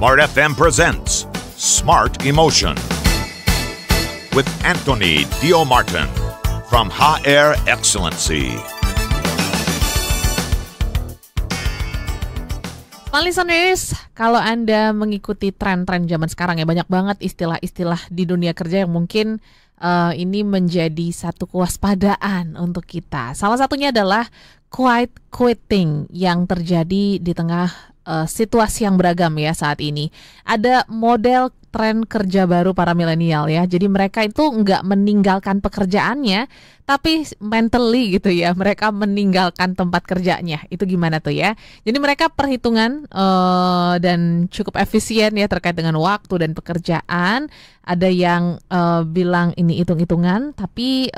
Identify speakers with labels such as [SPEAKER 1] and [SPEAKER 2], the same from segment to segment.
[SPEAKER 1] Smart FM presents Smart Emotion with Anthony Dio Martin from HR Excellency.
[SPEAKER 2] Listeners, kalau Anda mengikuti tren-tren zaman sekarang ya, banyak banget istilah-istilah di dunia kerja yang mungkin ini menjadi satu kewaspadaan untuk kita. Salah satunya adalah quiet quitting yang terjadi di tengah situasi yang beragam ya saat ini. Ada model tren kerja baru para milenial ya. Jadi mereka itu nggak meninggalkan pekerjaannya, tapi mentally gitu ya, mereka meninggalkan tempat kerjanya. Itu gimana tuh ya? Jadi mereka perhitungan dan cukup efisien ya terkait dengan waktu dan pekerjaan. Ada yang bilang ini hitung-hitungan, tapi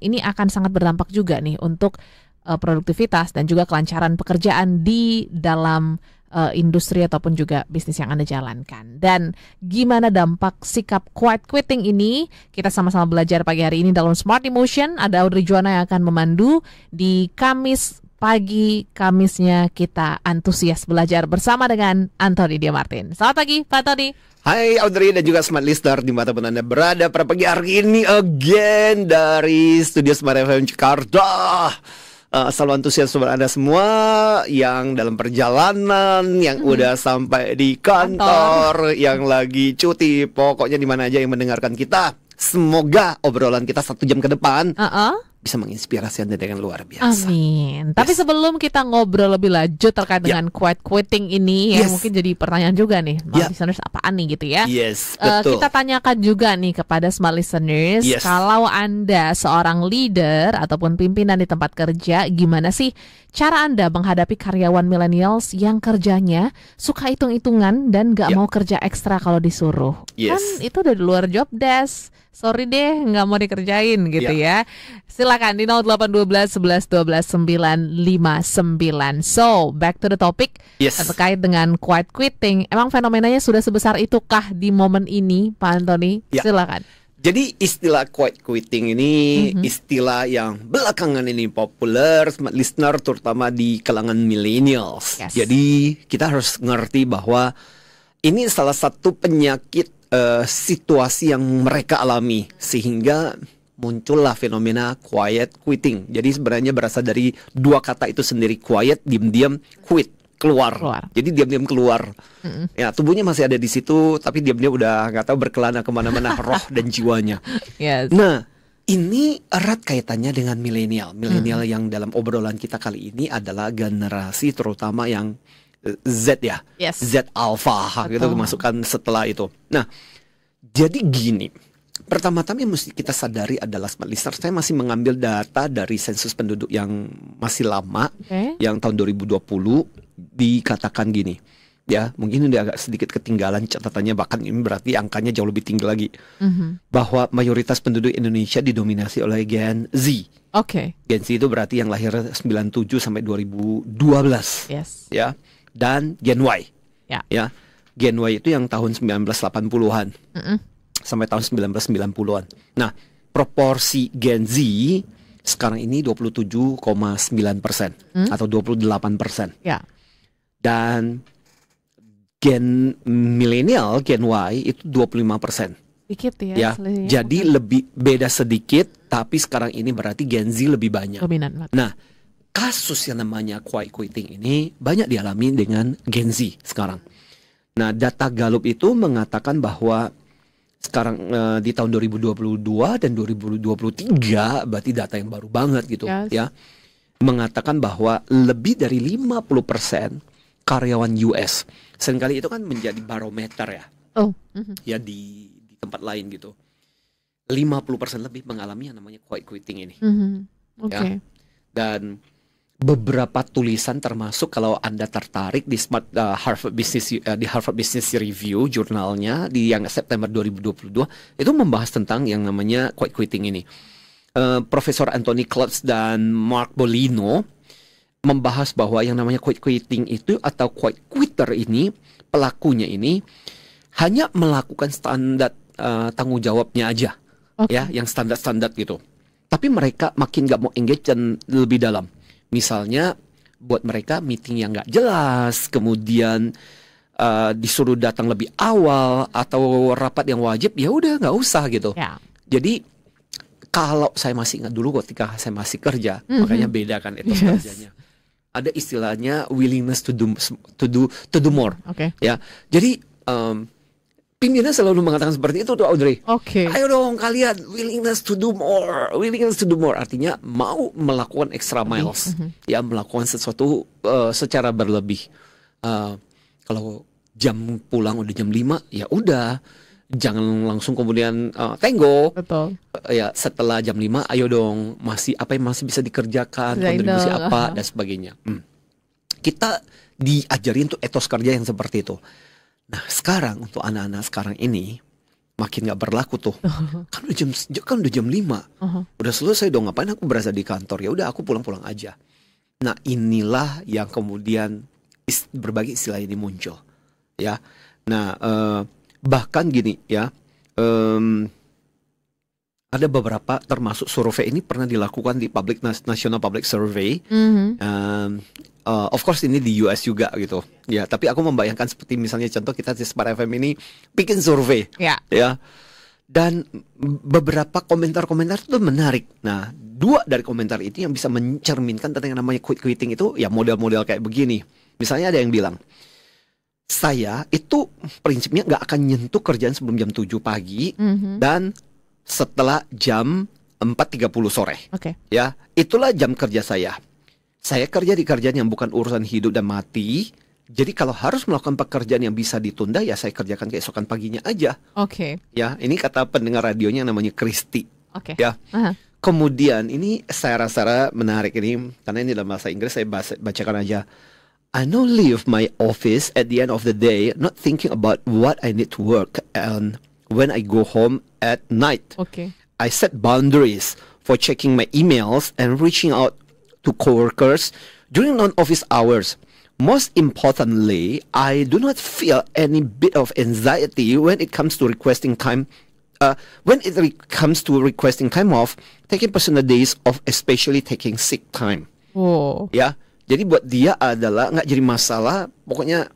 [SPEAKER 2] ini akan sangat berdampak juga nih untuk produktivitas dan juga kelancaran pekerjaan di dalam industri ataupun juga bisnis yang Anda jalankan. Dan gimana dampak sikap quiet quitting ini? Kita sama-sama belajar pagi hari ini dalam Smart Emotion. Ada Audrey Juwana yang akan memandu di Kamis pagi. Kamisnya kita antusias belajar bersama dengan Anthony Dio Martin. Selamat pagi, Pak Tony.
[SPEAKER 3] Hai Audrey dan juga Smart Listener dimanapun Anda berada pada pagi hari ini again dari Studio Smart FM Jakarta. Selalu antusias buat Anda semua yang dalam perjalanan, yang udah sampai di kantor, yang lagi cuti, pokoknya di mana aja yang mendengarkan kita. Semoga obrolan kita 1 jam ke depan bisa menginspirasi Anda dengan luar biasa.
[SPEAKER 2] Amin. Tapi sebelum kita ngobrol lebih lanjut terkait dengan quiet quitting ini, yang mungkin jadi pertanyaan juga nih, smart listeners apaan nih gitu ya?
[SPEAKER 3] Yes, betul.
[SPEAKER 2] Kita tanyakan juga nih kepada smart listeners, kalau Anda seorang leader ataupun pimpinan di tempat kerja, gimana sih cara Anda menghadapi karyawan millennials yang kerjanya suka hitung-hitungan dan gak mau kerja ekstra kalau disuruh? Kan itu udah di luar job desk. Sorry deh, nggak mau dikerjain gitu ya. Silakan di 0812 11 12 959. So, back to the topic terkait dengan quiet quitting. Emang fenomenanya sudah sebesar itukah di momen ini, Pak Anthony? Silakan.
[SPEAKER 3] Jadi istilah quiet quitting ini istilah yang belakangan ini populer, smart listener, terutama di kalangan millennials. Jadi kita harus ngerti bahwa ini salah satu penyakit situasi yang mereka alami sehingga muncullah fenomena quiet quitting. Jadi sebenarnya berasal dari 2 kata itu sendiri, quiet, diam-diam, quit, keluar. Jadi diam-diam keluar. Ya, tubuhnya masih ada di situ, tapi diam-diam udah nggak tahu berkelana kemana-mana roh dan jiwanya. Nah, ini erat kaitannya dengan milenial. Milenial yang dalam obrolan kita kali ini adalah generasi terutama yang Z ya, Z Alpha gitu masukkan setelah itu. Nah, jadi gini, pertama-tama yang mesti kita sadari adalah smart listener, saya masih mengambil data dari sensus penduduk yang masih lama, yang tahun 2020 dikatakan gini, ya mungkin ini agak sedikit ketinggalan catatannya, bahkan ini berarti angkanya jauh lebih tinggi lagi, bahwa mayoritas penduduk Indonesia didominasi oleh Gen Z. Gen Z itu berarti yang lahir 97 sampai 2012, ya. Dan Gen Y, ya, Gen Y itu yang tahun 1980-an sampai tahun 1990-an. Nah, proporsi Gen Z sekarang ini 27,9% atau 28%. Dan Gen milenial, Gen Y itu 25%.
[SPEAKER 2] Dikit ya.
[SPEAKER 3] Jadi lebih beda sedikit, tapi sekarang ini berarti Gen Z lebih banyak. Nah, kasus yang namanya quiet quitting ini banyak dialami dengan Gen Z sekarang. Nah, data Gallup itu mengatakan bahwa sekarang di tahun 2022 dan 2023, berarti data yang baru banget gitu ya, mengatakan bahwa lebih dari 50% karyawan US, seringkali itu kan menjadi barometer ya, ya di tempat lain gitu, 50% lebih mengalami yang namanya quiet quitting ini. Ya. Dan beberapa tulisan termasuk kalau Anda tertarik di Harvard Business Review jurnalnya di yang September 2022 itu membahas tentang yang namanya quiet quitting ini. Profesor Anthony Klotz dan Mark Bolino membahas bahwa yang namanya quiet quitting itu atau quiet quitter ini, pelakunya ini hanya melakukan standar tanggung jawabnya aja, ya, yang standar gitu. Tapi mereka makin gak mau engage dan lebih dalam. Misalnya buat mereka meeting yang gak jelas, kemudian disuruh datang lebih awal atau rapat yang wajib, ya udah nggak usah gitu. Jadi kalau saya masih ingat dulu ketika saya masih kerja, makanya beda kan etos kerjanya. Ada istilahnya willingness to do more. Ya, jadi pimpinan selalu mengatakan seperti itu tuh, Audrey. Ayo dong kalian, willingness to do more. Artinya mau melakukan extra miles, ya, melakukan sesuatu secara berlebih. Kalau jam pulang udah jam 5, ya udah, jangan langsung kemudian tenggo. Ya, setelah jam 5, ayo dong, apa yang masih bisa dikerjakan, kontribusi apa dan sebagainya. Kita diajarin tuh etos kerja yang seperti itu. Nah, sekarang untuk anak-anak sekarang ini makin nggak berlaku tuh. Kan udah jam 5. Udah selesai dong, ngapain aku berasa di kantor? Ya udah, aku pulang-pulang aja. Nah, inilah yang kemudian berbagai istilah ini muncul, ya. Nah, bahkan gini, ya, ada beberapa, termasuk survei ini pernah dilakukan di National Public Survey. Of course ini di US juga gitu, ya. Tapi aku membayangkan seperti misalnya contoh kita di Smart FM ini bikin survei, ya. Dan beberapa komentar-komentar itu menarik. Nah, 2 dari komentar itu yang bisa mencerminkan tentang yang namanya quitting itu, ya model-model kayak begini. Misalnya ada yang bilang, saya itu prinsipnya nggak akan nyentuh kerjaan sebelum jam 7 pagi dan setelah jam 4.30 sore. Ya, itulah jam kerja saya. Saya kerja di kerjaan yang bukan urusan hidup dan mati. Jadi kalau harus melakukan pekerjaan yang bisa ditunda, ya saya kerjakan keesokan paginya aja. Ya, ini kata pendengar radionya namanya Kristi. Ya. Kemudian ini saya rasa menarik ini, karena ini dalam bahasa Inggris, saya bacakan aja. I now leave my office at the end of the day, not thinking about what I need to work and when I go home at night. I set boundaries for checking my emails and reaching out to coworkers during non-office hours. Most importantly, I do not feel any bit of anxiety when it comes to requesting time. Requesting time off, taking personal days off, especially taking sick time. Ya, jadi buat dia adalah nggak jadi masalah. Pokoknya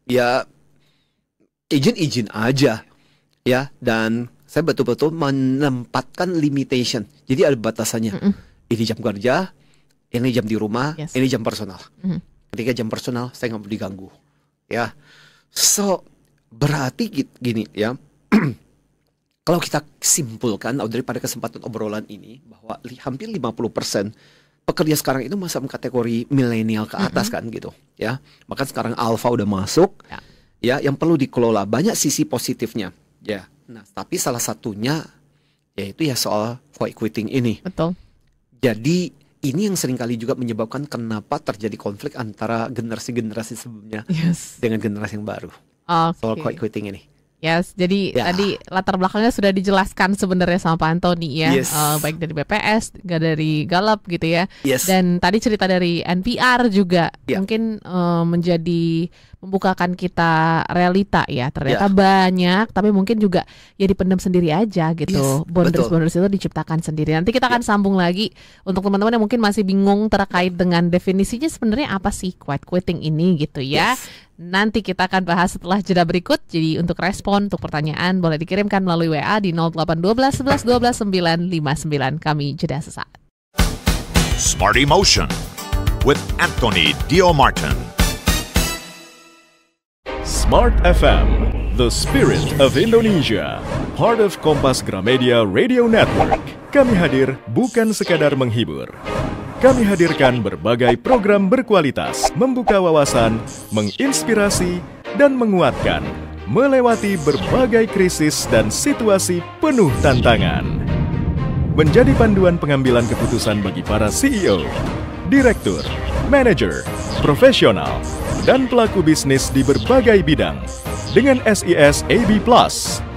[SPEAKER 3] ya izin aja, ya. Dan saya betul-betul menempatkan limitation. Jadi ada batasannya. Ini jam kerja, ini jam di rumah, ini jam personal. Ketika jam personal, saya nggak mau diganggu, ya. So, berarti gini, ya. Kalau kita simpulkan daripada kesempatan obrolan ini, bahwa hampir 50% pekerja sekarang itu masuk kategori milenial ke atas, kan, gitu, ya. Bahkan sekarang alpha udah masuk, ya, yang perlu dikelola. Banyak sisi positifnya, ya. Nah, tapi salah satunya yaitu ya soal quiet quitting ini. Jadi ini yang seringkali juga menyebabkan kenapa terjadi konflik antara generasi-generasi sebelumnya dengan generasi yang baru. Soal quiet quitting ini.
[SPEAKER 2] Jadi tadi latar belakangnya sudah dijelaskan sebenarnya sama Pak Antoni, ya. Baik dari BPS, dari Gallup gitu, ya. Dan tadi cerita dari NPR juga mungkin membukakan kita realita, ya. Ternyata banyak, tapi mungkin juga ya dipendam sendiri aja gitu. Boundaries itu diciptakan sendiri. Nanti kita akan sambung lagi untuk teman-teman yang mungkin masih bingung terkait dengan definisinya sebenarnya apa sih quiet quitting ini gitu, ya. Nanti kita akan bahas setelah jeda berikut. Jadi untuk respon, untuk pertanyaan boleh dikirimkan melalui WA di 0812 11 12 959. Kami jeda sesaat.
[SPEAKER 1] Smart Emotion with Anthony Dio Martin.
[SPEAKER 4] Smart FM, the spirit of Indonesia, part of Kompas Gramedia Radio Network. Kami hadir bukan sekadar menghibur. Kami hadirkan berbagai program berkualitas, membuka wawasan, menginspirasi, dan menguatkan, melewati berbagai krisis dan situasi penuh tantangan. Menjadi panduan pengambilan keputusan bagi para CEO, direktur, manajer, profesional, dan pelaku bisnis di berbagai bidang. Dengan SIS AB+,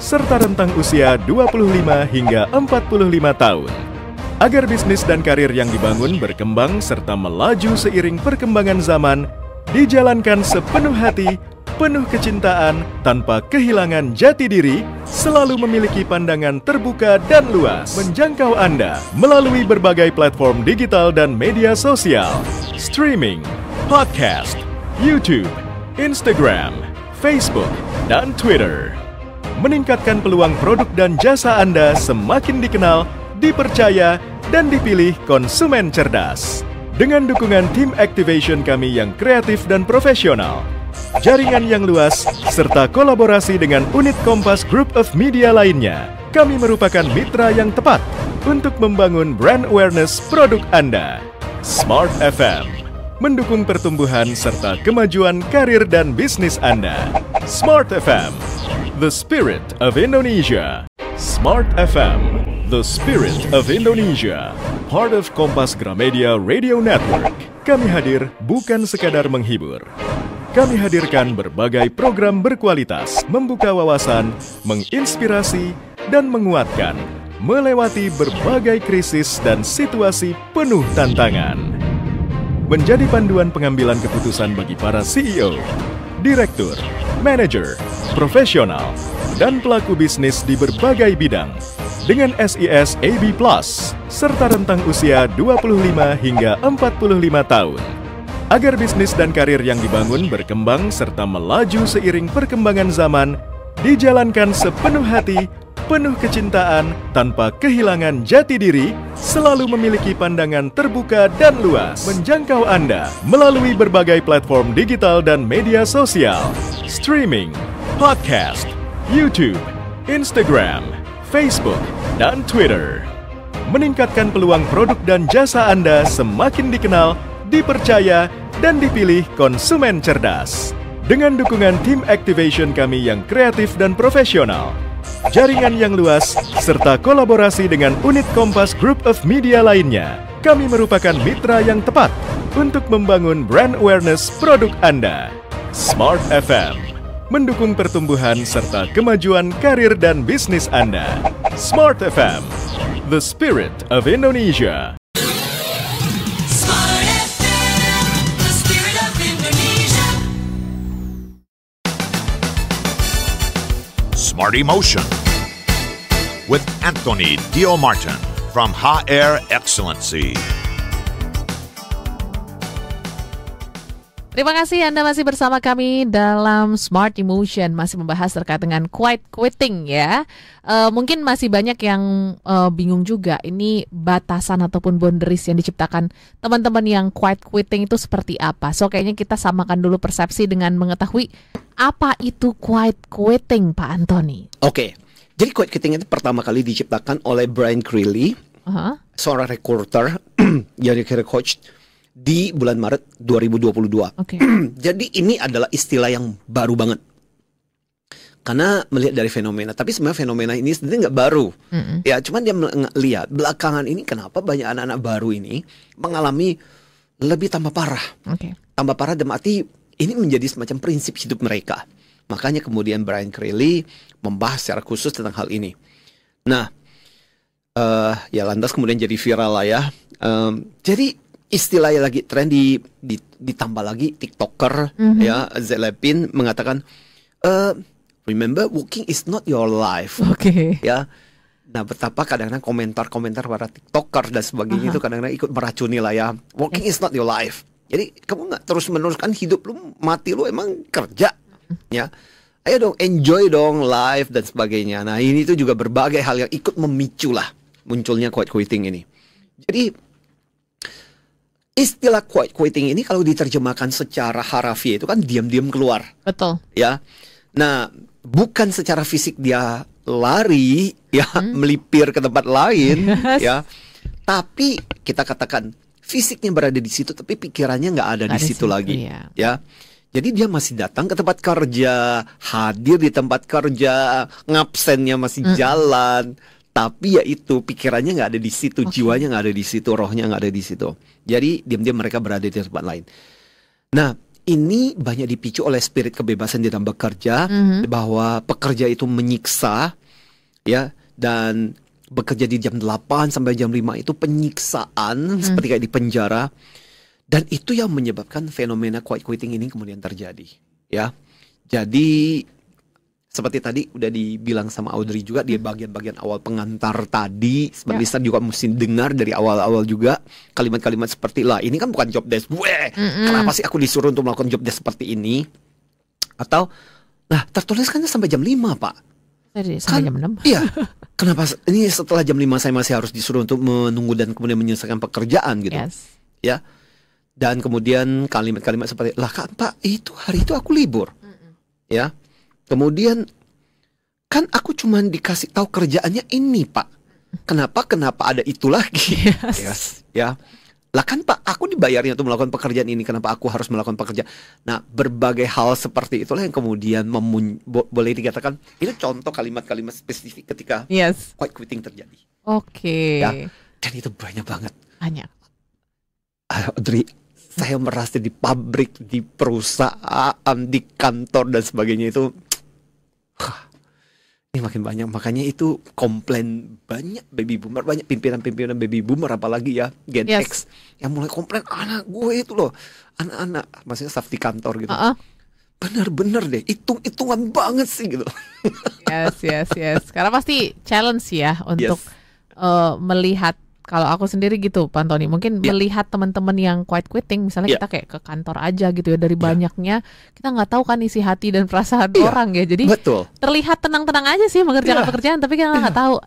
[SPEAKER 4] serta rentang usia 25 hingga 45 tahun. Agar bisnis dan karir yang dibangun berkembang serta melaju seiring perkembangan zaman, dijalankan sepenuh hati, penuh kecintaan, tanpa kehilangan jati diri, selalu memiliki pandangan terbuka dan luas, menjangkau Anda melalui berbagai platform digital dan media sosial, streaming, podcast, YouTube, Instagram, Facebook, dan Twitter. Meningkatkan peluang produk dan jasa Anda semakin dikenal, dipercaya, dan dipilih konsumen cerdas. Dengan dukungan tim activation kami yang kreatif dan profesional, jaringan yang luas, serta kolaborasi dengan unit Kompas Group of Media lainnya, kami merupakan mitra yang tepat untuk membangun brand awareness produk Anda. Smart FM mendukung pertumbuhan serta kemajuan karir dan bisnis Anda. Smart FM, the spirit of Indonesia. Smart FM, the spirit of Indonesia. Part of Kompas Gramedia Radio Network. Kami hadir bukan sekadar menghibur. Kami hadirkan berbagai program berkualitas, membuka wawasan, menginspirasi, dan menguatkan, melewati berbagai krisis dan situasi penuh tantangan. Menjadi panduan pengambilan keputusan bagi para CEO, direktur, manajer, profesional, dan pelaku bisnis di berbagai bidang dengan SIS AB+, serta rentang usia 25 hingga 45 tahun. Agar bisnis dan karir yang dibangun berkembang serta melaju seiring perkembangan zaman, dijalankan sepenuh hati, penuh kecintaan, tanpa kehilangan jati diri, selalu memiliki pandangan terbuka dan luas, menjangkau Anda melalui berbagai platform digital dan media sosial, streaming, podcast, YouTube, Instagram, Facebook, dan Twitter. Meningkatkan peluang produk dan jasa Anda semakin dikenal, dipercaya, dan dipilih konsumen cerdas. Dengan dukungan tim activation kami yang kreatif dan profesional, jaringan yang luas, serta kolaborasi dengan unit Kompas Group of Media lainnya, kami merupakan mitra yang tepat untuk membangun brand awareness produk Anda. Smart FM mendukung pertumbuhan serta kemajuan karir dan bisnis Anda. Smart FM, the spirit of Indonesia.
[SPEAKER 5] Smart FM, the spirit of Indonesia.
[SPEAKER 1] Smart Emotion with Anthony Dio Martin from HR Excellency.
[SPEAKER 2] Terima kasih Anda masih bersama kami dalam Smart Emotion, masih membahas terkait dengan quiet quitting ya. Mungkin masih banyak yang bingung juga, ini batasan ataupun boundaries yang diciptakan teman-teman yang quiet quitting itu seperti apa. So kayaknya kita samakan dulu persepsi dengan mengetahui apa itu quiet quitting, Pak Anthony.
[SPEAKER 3] Oke, jadi quiet quitting itu pertama kali diciptakan oleh Brian Creeley, seorang recruiter yang kira coach di bulan Maret 2022.
[SPEAKER 2] Okay.
[SPEAKER 3] Jadi ini adalah istilah yang baru banget. Karena melihat dari fenomena, tapi sebenarnya fenomena ini sebenarnya nggak baru. Ya, cuman dia melihat belakangan ini kenapa banyak anak-anak baru ini mengalami lebih tambah parah.
[SPEAKER 2] Okay.
[SPEAKER 3] Tambah parah dalam arti ini menjadi semacam prinsip hidup mereka. Makanya kemudian Brian Creeley membahas secara khusus tentang hal ini. Nah, ya lantas kemudian jadi viral lah ya. Jadi istilah yang lagi tren ditambah lagi TikToker ya, Zelepin mengatakan remember walking is not your life.
[SPEAKER 2] Oke.
[SPEAKER 3] Ya. Nah, betapa kadang-kadang komentar-komentar para TikToker dan sebagainya itu kadang-kadang ikut meracuni lah ya. Walking is not your life. Jadi kamu nggak terus meneruskan hidup lu, mati lu emang kerja ya. Ayo dong, enjoy dong life dan sebagainya. Nah, ini tuh juga berbagai hal yang ikut memicu lah munculnya quiet quitting ini. Jadi istilah quiet quitting ini kalau diterjemahkan secara harafiah itu kan diam-diam keluar.
[SPEAKER 2] Betul.
[SPEAKER 3] Ya. Nah, bukan secara fisik dia lari ya, melipir ke tempat lain ya. Tapi kita katakan fisiknya berada di situ tapi pikirannya nggak ada di situ lagi. Ya. Jadi dia masih datang ke tempat kerja, hadir di tempat kerja, ngabsennya masih jalan. Tapi ya itu pikirannya nggak ada di situ, jiwanya nggak ada di situ, rohnya nggak ada di situ. Jadi diam-diam mereka berada di tempat lain. Nah, ini banyak dipicu oleh spirit kebebasan di dalam bekerja, bahwa pekerja itu menyiksa, ya, dan bekerja di jam 8 sampai jam 5 itu penyiksaan, seperti kayak di penjara. Dan itu yang menyebabkan fenomena quiet quitting ini kemudian terjadi, ya. Jadi seperti tadi udah dibilang sama Audrey juga di bagian-bagian awal pengantar tadi, seperti listener juga mesti dengar dari awal-awal juga kalimat-kalimat seperti lah ini kan bukan job desk gue, kenapa sih aku disuruh untuk melakukan job desk seperti ini? Atau Nah, tertuliskannya sampai jam 5, Pak.
[SPEAKER 2] Jadi sampai jam 6.
[SPEAKER 3] Iya. Kenapa ini setelah jam 5 saya masih harus disuruh untuk menunggu dan kemudian menyelesaikan pekerjaan gitu.
[SPEAKER 2] Yes.
[SPEAKER 3] Ya. Dan kemudian kalimat-kalimat seperti, "Lah kan Pak, itu hari itu aku libur." Ya. Kemudian kan aku cuma dikasih tahu kerjaannya ini, Pak. Kenapa ada itu lagi?
[SPEAKER 2] Yes.
[SPEAKER 3] Ya. Lah kan Pak, aku dibayarnya untuk melakukan pekerjaan ini, kenapa aku harus melakukan pekerjaan? Nah, berbagai hal seperti itulah yang kemudian boleh dikatakan itu contoh kalimat-kalimat spesifik ketika
[SPEAKER 2] Yes.
[SPEAKER 3] quiet quitting terjadi.
[SPEAKER 2] Oke.
[SPEAKER 3] Ya. Dan itu banyak banget.
[SPEAKER 2] Banyak.
[SPEAKER 3] Audrey, saya merasa di pabrik, di perusahaan, di kantor dan sebagainya itu ini makin banyak. Makanya itu komplain banyak baby boomer, banyak pimpinan-pimpinan baby boomer, apalagi ya Gen X yang mulai komplain, anak gue itu loh, anak-anak, maksudnya staff di kantor gitu. Bener-bener deh, hitung-hitungan banget sih gitu.
[SPEAKER 2] Yes. Karena pasti challenge ya untuk melihat. Kalau aku sendiri gitu, Pak Antoni, mungkin melihat teman-teman yang quiet quitting, misalnya kita kayak ke kantor aja gitu ya, dari banyaknya, kita nggak tahu kan isi hati dan perasaan orang ya. Jadi terlihat tenang-tenang aja sih mengerjakan pekerjaan, tapi kita nggak tahu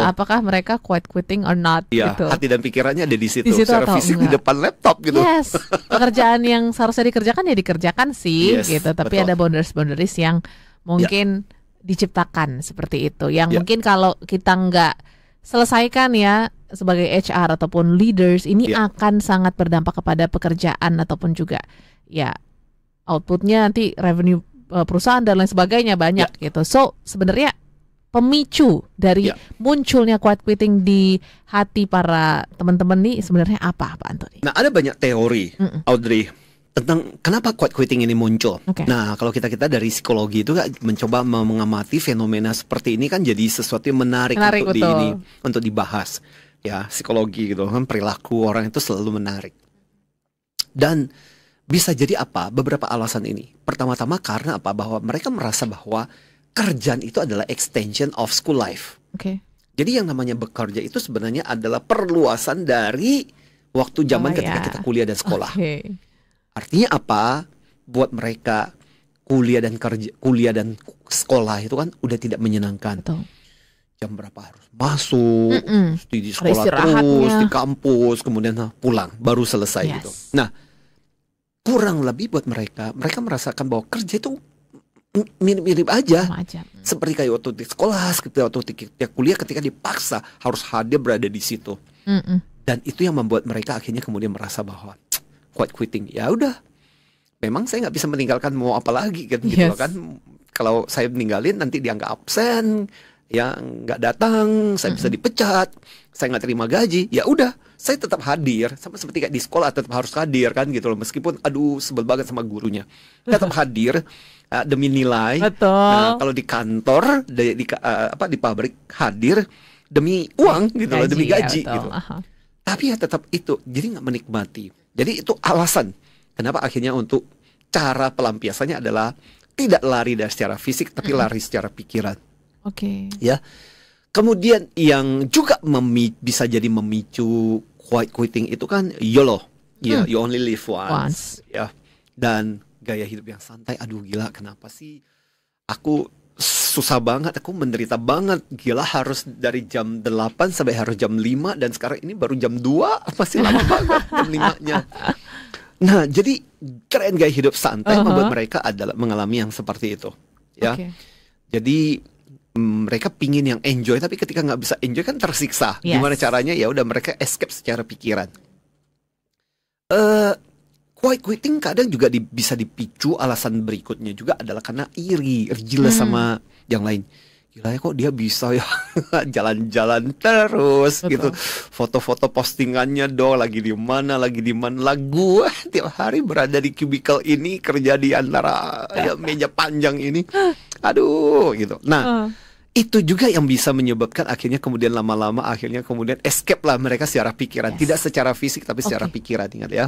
[SPEAKER 2] apakah mereka quiet quitting or not gitu.
[SPEAKER 3] Hati dan pikirannya ada di situ secara fisik di depan laptop gitu.
[SPEAKER 2] Yes, pekerjaan yang seharusnya dikerjakan ya dikerjakan sih gitu, tapi ada boundaries yang mungkin diciptakan seperti itu, yang mungkin kalau kita nggak selesaikan ya sebagai HR ataupun leaders, ini akan sangat berdampak kepada pekerjaan ataupun juga ya outputnya, nanti revenue perusahaan dan lain sebagainya banyak gitu. So sebenarnya pemicu dari munculnya quiet quitting di hati para teman-teman nih sebenarnya apa, Pak Antoni?
[SPEAKER 3] Nah, ada banyak teori, Audrey, tentang kenapa quiet quitting ini muncul. Nah, kalau kita dari psikologi itu mencoba mengamati fenomena seperti ini kan jadi sesuatu yang menarik untuk dibahas. Ya, psikologi gitu kan, perilaku orang itu selalu menarik. Dan bisa jadi apa? Beberapa alasan ini. Pertama-tama karena apa? Bahwa mereka merasa bahwa kerjaan itu adalah extension of school life. Jadi yang namanya bekerja itu sebenarnya adalah perluasan dari waktu zaman ketika kita kuliah dan sekolah. Artinya apa? Buat mereka kuliah dan sekolah itu kan udah tidak menyenangkan. Jam berapa harus masuk, di sekolah terus, di kampus, kemudian pulang, baru selesai gitu. Nah, kurang lebih buat mereka merasakan bahwa kerja itu mirip-mirip aja. Seperti kayak waktu di sekolah, waktu di kuliah, ketika dipaksa harus hadir berada di situ. Dan itu yang membuat mereka akhirnya kemudian merasa bahwa quiet quitting, ya udah, memang saya nggak bisa meninggalkan, mau apa lagi kan gitu kan. Kalau saya meninggalin nanti dia nggak absen, ya nggak datang, saya bisa dipecat, saya nggak terima gaji, ya udah, saya tetap hadir, sama seperti kayak di sekolah tetap harus hadir kan gitu loh, meskipun aduh sebel banget sama gurunya, tetap hadir demi nilai. Nah, kalau di kantor, di pabrik hadir demi uang gitu loh, demi gaji gitu. Tapi ya tetap itu, jadi nggak menikmati. Jadi itu alasan kenapa akhirnya untuk cara pelampiasannya adalah tidak lari dari secara fisik, tapi lari secara pikiran. Ya. Kemudian yang juga bisa jadi memicu quiet quitting itu kan YOLO. Ya, you only live once. Ya. Dan gaya hidup yang santai. Aduh gila, kenapa sih aku susah banget, aku menderita banget. Gila, harus dari jam 8 sampai harus jam 5, dan sekarang ini baru jam 2, masih lama banget jam 5-nya. Nah, jadi keren gaya hidup santai membuat mereka adalah mengalami yang seperti itu. Ya. Jadi mereka pingin yang enjoy, tapi ketika nggak bisa enjoy kan tersiksa. Gimana caranya? Ya udah, mereka escape secara pikiran. Quiet quitting kadang juga bisa dipicu, alasan berikutnya juga adalah karena iri, jealous sama yang lain. Gila ya, kok dia bisa ya jalan-jalan terus. Betul. Gitu. Foto-foto postingannya dong, lagi di mana lah gue tiap hari berada di cubicle ini, kerja di antara meja panjang ini. Aduh gitu. Nah, itu juga yang bisa menyebabkan akhirnya kemudian lama-lama akhirnya kemudian escape lah mereka secara pikiran, tidak secara fisik tapi secara pikiran, ingat ya.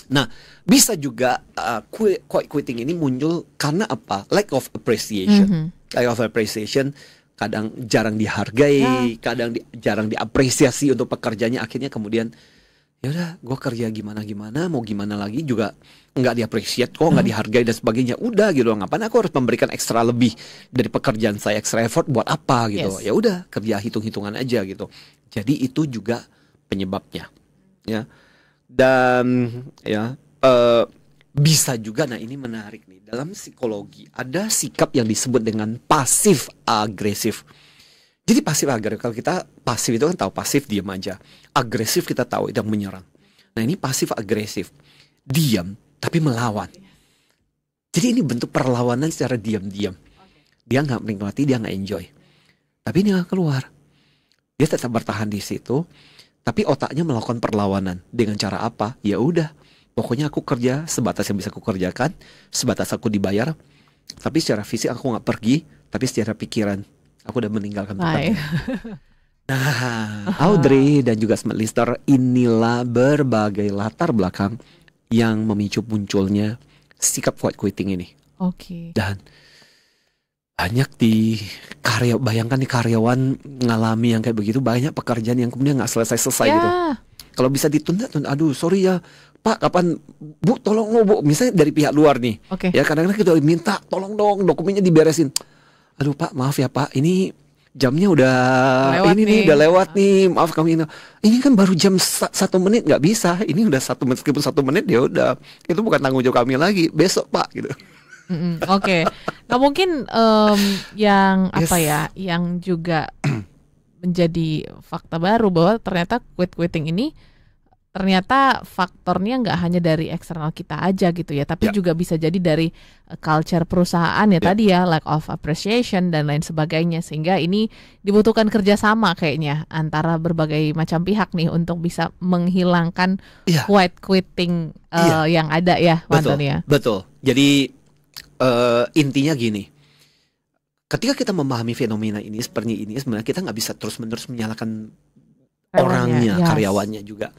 [SPEAKER 3] Nah, bisa juga quiet quitting ini muncul karena apa? Lack of appreciation. Lack of appreciation, kadang jarang dihargai, kadang jarang diapresiasi untuk pekerjaannya, akhirnya kemudian Ya udah, gue kerja gimana mau gimana lagi juga nggak di-appreciate kok, nggak dihargai dan sebagainya. Udah gitu, ngapain aku harus memberikan ekstra lebih dari pekerjaan saya, ekstra effort buat apa gitu. Ya udah, kerja hitung-hitungan aja gitu. Jadi itu juga penyebabnya, ya. Dan ya bisa juga, nah ini menarik nih, dalam psikologi ada sikap yang disebut dengan pasif agresif. Jadi pasif agresif, kalau kita pasif itu kan tahu pasif diam aja, agresif kita tahu itu menyerang. Nah ini pasif agresif, diam tapi melawan. Jadi ini bentuk perlawanan secara diam-diam. Dia nggak menikmati, dia nggak enjoy, tapi dia nggak keluar. Dia tetap bertahan di situ, tapi otaknya melakukan perlawanan. Dengan cara apa? Ya udah, pokoknya aku kerja sebatas yang bisa aku kerjakan, sebatas aku dibayar. Tapi secara fisik aku nggak pergi, tapi secara pikiran aku udah meninggalkan pekerjaan. Nah, Audrey dan juga smart listener, inilah berbagai latar belakang yang memicu munculnya sikap quiet quitting ini. Dan banyak bayangkan di karyawan ngalami yang kayak begitu, banyak pekerjaan yang kemudian nggak selesai gitu. Kalau bisa ditunda, aduh sorry ya Pak, kapan Bu, tolong Bu, misalnya dari pihak luar nih. Ya kadang-kadang kita minta tolong dong dokumennya diberesin. Aduh Pak, maaf ya Pak, ini jamnya udah lewat udah lewat nih, maaf kami ini kan baru jam 1 menit, nggak bisa, ini udah 1 menit, meskipun 1 menit ya udah, itu bukan tanggung jawab kami lagi, besok Pak gitu.
[SPEAKER 2] Nah mungkin yang apa ya, yang juga menjadi fakta baru bahwa ternyata quitting ini ternyata faktornya nggak hanya dari eksternal kita aja gitu ya, tapi juga bisa jadi dari culture perusahaan ya tadi ya, lack of appreciation dan lain sebagainya, sehingga ini dibutuhkan kerjasama kayaknya antara berbagai macam pihak nih untuk bisa menghilangkan quiet quitting yang ada ya, Manton ya.
[SPEAKER 3] Betul. Jadi intinya gini, ketika kita memahami fenomena ini seperti ini, sebenarnya kita nggak bisa terus-menerus menyalahkan orangnya, karyawannya juga.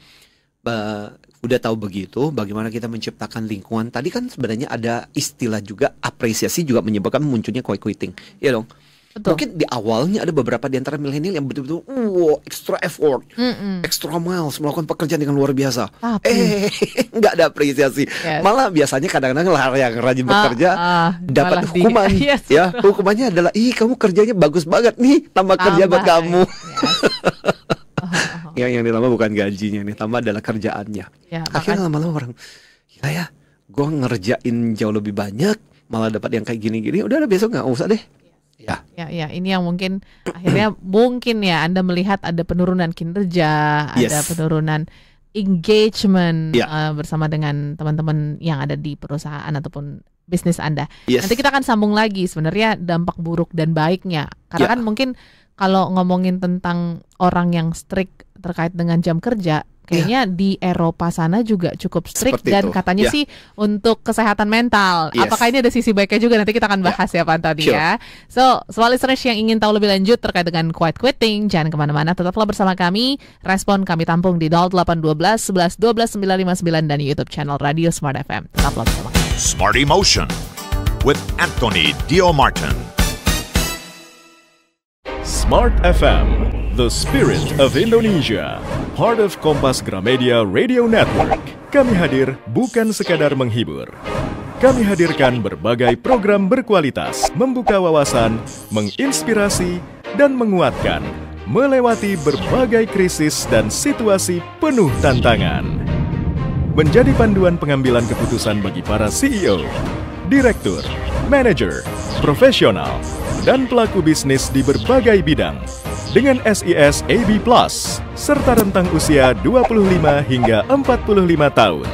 [SPEAKER 3] Udah tahu begitu, bagaimana kita menciptakan lingkungan. Tadi kan sebenarnya ada istilah juga, apresiasi juga menyebabkan munculnya quiet quitting, ya dong. Mungkin di awalnya ada beberapa di antara milenial yang betul-betul extra effort, extra miles, melakukan pekerjaan dengan luar biasa. Nggak ada apresiasi. Malah biasanya kadang-kadang yang rajin bekerja dapat hukuman. Ya, hukumannya adalah, kamu kerjanya bagus banget nih, tambah kerja buat kamu. Yang ditambah bukan gajinya, yang ditambah adalah kerjaannya. Akhirnya lama-lama orang, gila ya, gue ngerjain jauh lebih banyak, malah dapat yang kayak gini-gini, udah besok nggak usah deh.
[SPEAKER 2] Ya, ini yang mungkin akhirnya mungkin ya Anda melihat ada penurunan kinerja, ada penurunan engagement bersama dengan teman-teman yang ada di perusahaan ataupun bisnis Anda. Nanti kita akan sambung lagi sebenarnya dampak buruk dan baiknya, karena kan mungkin kalau ngomongin tentang orang yang strict terkait dengan jam kerja, kayaknya di Eropa sana juga cukup strict dan katanya sih untuk kesehatan mental. Apakah ini ada sisi baiknya juga? Nanti kita akan bahas ya Pak Antoni ya. So, smart listeners yang ingin tahu lebih lanjut terkait dengan quiet quitting, jangan kemana-mana, tetaplah bersama kami. Respon kami tampung di 0812 11 12 959 dan YouTube channel Radio Smart FM. Tetaplah bersama kami.
[SPEAKER 1] Smart Emotion with Anthony Dio Martin.
[SPEAKER 4] Smart FM, the spirit of Indonesia, part of Kompas Gramedia Radio Network. Kami hadir bukan sekadar menghibur. Kami hadirkan berbagai program berkualitas, membuka wawasan, menginspirasi, dan menguatkan, melewati berbagai krisis dan situasi penuh tantangan. Menjadi panduan pengambilan keputusan bagi para CEO, direktur, manajer, profesional, dan pelaku bisnis di berbagai bidang dengan SIS AB+, serta rentang usia 25 hingga 45 tahun.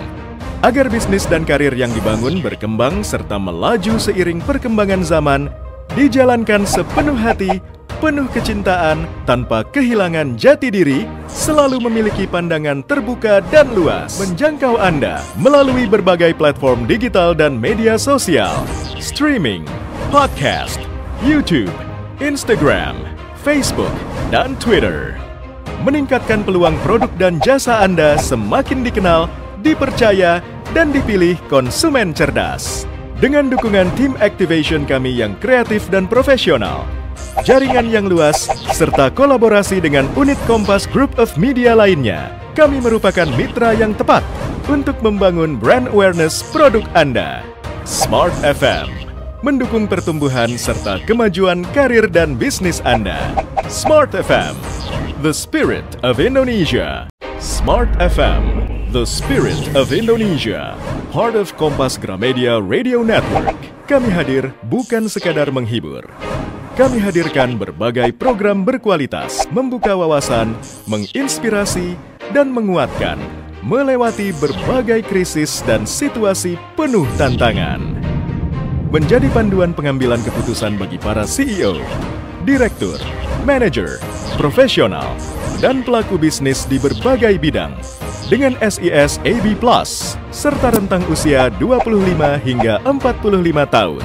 [SPEAKER 4] Agar bisnis dan karir yang dibangun berkembang serta melaju seiring perkembangan zaman, dijalankan sepenuh hati, penuh kecintaan, tanpa kehilangan jati diri, selalu memiliki pandangan terbuka dan luas, menjangkau Anda melalui berbagai platform digital dan media sosial, streaming, podcast, YouTube, Instagram, Facebook, dan Twitter. Meningkatkan peluang produk dan jasa Anda semakin dikenal, dipercaya, dan dipilih konsumen cerdas. Dengan dukungan tim activation kami yang kreatif dan profesional, jaringan yang luas, serta kolaborasi dengan unit Kompas Group of Media lainnya, kami merupakan mitra yang tepat untuk membangun brand awareness produk Anda. Smart FM mendukung pertumbuhan serta kemajuan karir dan bisnis Anda. Smart FM, the spirit of Indonesia. Smart FM, the spirit of Indonesia. Part of Kompas Gramedia Radio Network. Kami hadir bukan sekadar menghibur. Kami hadirkan berbagai program berkualitas, membuka wawasan, menginspirasi, dan menguatkan, melewati berbagai krisis dan situasi penuh tantangan. Menjadi panduan pengambilan keputusan bagi para CEO, direktur, manajer, profesional, dan pelaku bisnis di berbagai bidang. Dengan SIS AB+, serta rentang usia 25 hingga 45 tahun.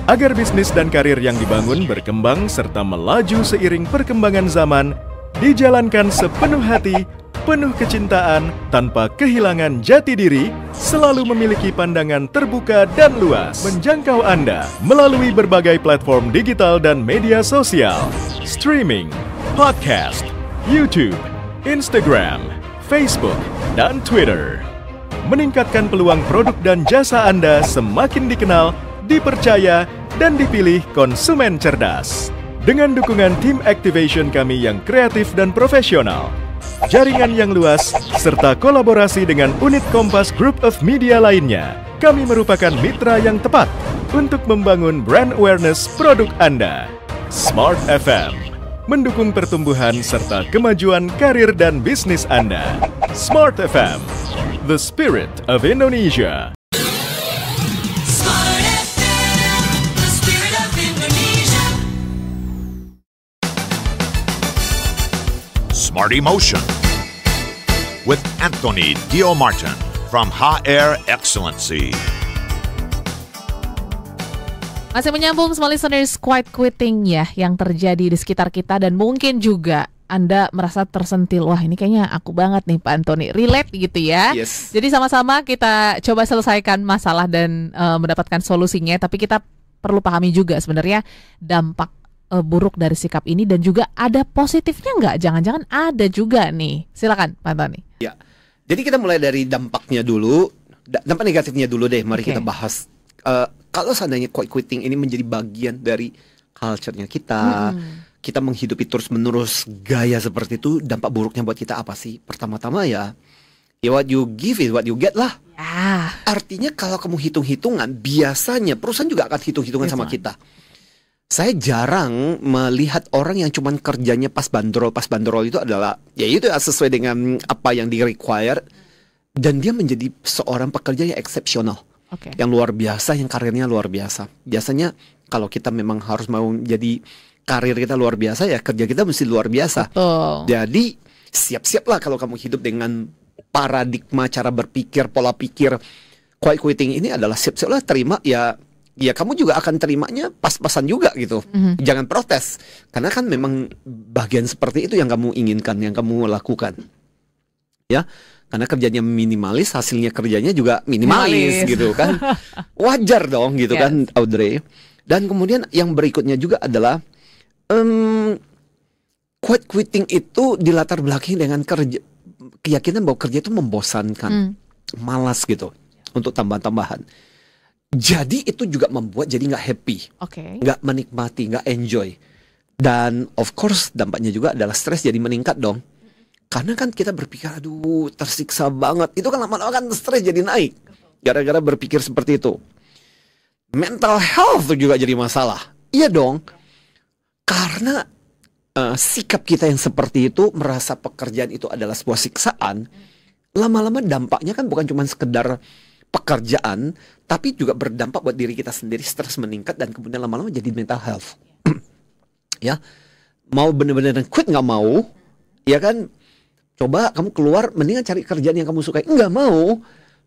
[SPEAKER 4] Agar bisnis dan karir yang dibangun berkembang serta melaju seiring perkembangan zaman, dijalankan sepenuh hati, penuh kecintaan, tanpa kehilangan jati diri, selalu memiliki pandangan terbuka dan luas, menjangkau Anda melalui berbagai platform digital dan media sosial, streaming, podcast, YouTube, Instagram, Facebook, dan Twitter. Meningkatkan peluang produk dan jasa Anda semakin dikenal, dipercaya, dan dipilih konsumen cerdas. Dengan dukungan tim activation kami yang kreatif dan profesional, jaringan yang luas, serta kolaborasi dengan unit Kompas Group of Media lainnya, kami merupakan mitra yang tepat untuk membangun brand awareness produk Anda. Smart FM mendukung pertumbuhan serta kemajuan karir dan bisnis Anda. Smart FM, the spirit of Indonesia.
[SPEAKER 5] Smart FM, the spirit of Indonesia.
[SPEAKER 1] Smart Emotion with Anthony Dio Martin from HR Excellency.
[SPEAKER 2] Masih menyambung semua listeners, quiet quitting ya yang terjadi di sekitar kita, dan mungkin juga Anda merasa tersentil, wah ini kayaknya aku banget nih Pak Anthony, relate gitu ya.
[SPEAKER 3] Yes.
[SPEAKER 2] Jadi sama-sama kita coba selesaikan masalah dan mendapatkan solusinya, tapi kita perlu pahami juga sebenarnya dampak buruk dari sikap ini, dan juga ada positifnya nggak? Jangan-jangan ada juga nih. Silakan Pak Anthony.
[SPEAKER 3] Ya, jadi kita mulai dari dampaknya dulu, dampak negatifnya dulu deh. Mari
[SPEAKER 2] Oke.
[SPEAKER 3] kita bahas. Kalau seandainya quiet quitting ini menjadi bagian dari culture-nya kita, kita menghidupi terus-menerus gaya seperti itu, dampak buruknya buat kita apa sih? Pertama-tama ya what you give is what you get lah.
[SPEAKER 2] Ya.
[SPEAKER 3] Artinya kalau kamu hitung-hitungan, biasanya perusahaan juga akan hitung-hitungan sama kita. Saya jarang melihat orang yang cuman kerjanya pas bandrol itu adalah ya itu sesuai dengan apa yang di require, dan dia menjadi seorang pekerja yang eksepsional.
[SPEAKER 2] Oke.
[SPEAKER 3] Yang luar biasa, yang karirnya luar biasa. Biasanya kalau kita memang harus mau jadi karir kita luar biasa, ya kerja kita mesti luar biasa.
[SPEAKER 2] Betul.
[SPEAKER 3] Jadi siap-siaplah kalau kamu hidup dengan paradigma cara berpikir, pola pikir quiet quitting ini adalah siap-siaplah terima, ya kamu juga akan terimanya pas-pasan juga gitu. Jangan protes, karena kan memang bagian seperti itu yang kamu inginkan, yang kamu lakukan. Ya. Karena kerjanya minimalis, hasilnya kerjanya juga minimalis gitu kan. Wajar dong gitu kan, Audrey. Dan kemudian yang berikutnya juga adalah quiet quitting itu dilatar belakangi dengan keyakinan bahwa kerja itu membosankan, malas gitu, untuk tambahan-tambahan. Jadi itu juga membuat jadi nggak happy, nggak menikmati, nggak enjoy. Dan of course dampaknya juga adalah stres jadi meningkat dong. Karena kan kita berpikir, aduh tersiksa banget. Itu kan lama-lama kan stres jadi naik. Gara-gara berpikir seperti itu. Mental health juga jadi masalah. Iya dong. Karena sikap kita yang seperti itu, merasa pekerjaan itu adalah sebuah siksaan. Lama-lama dampaknya kan bukan cuma sekedar pekerjaan, tapi juga berdampak buat diri kita sendiri. Stres meningkat dan kemudian lama-lama jadi mental health. Ya, mau bener-bener quit nggak mau, ya kan? Coba kamu keluar, mendingan cari kerjaan yang kamu sukai. Enggak mau.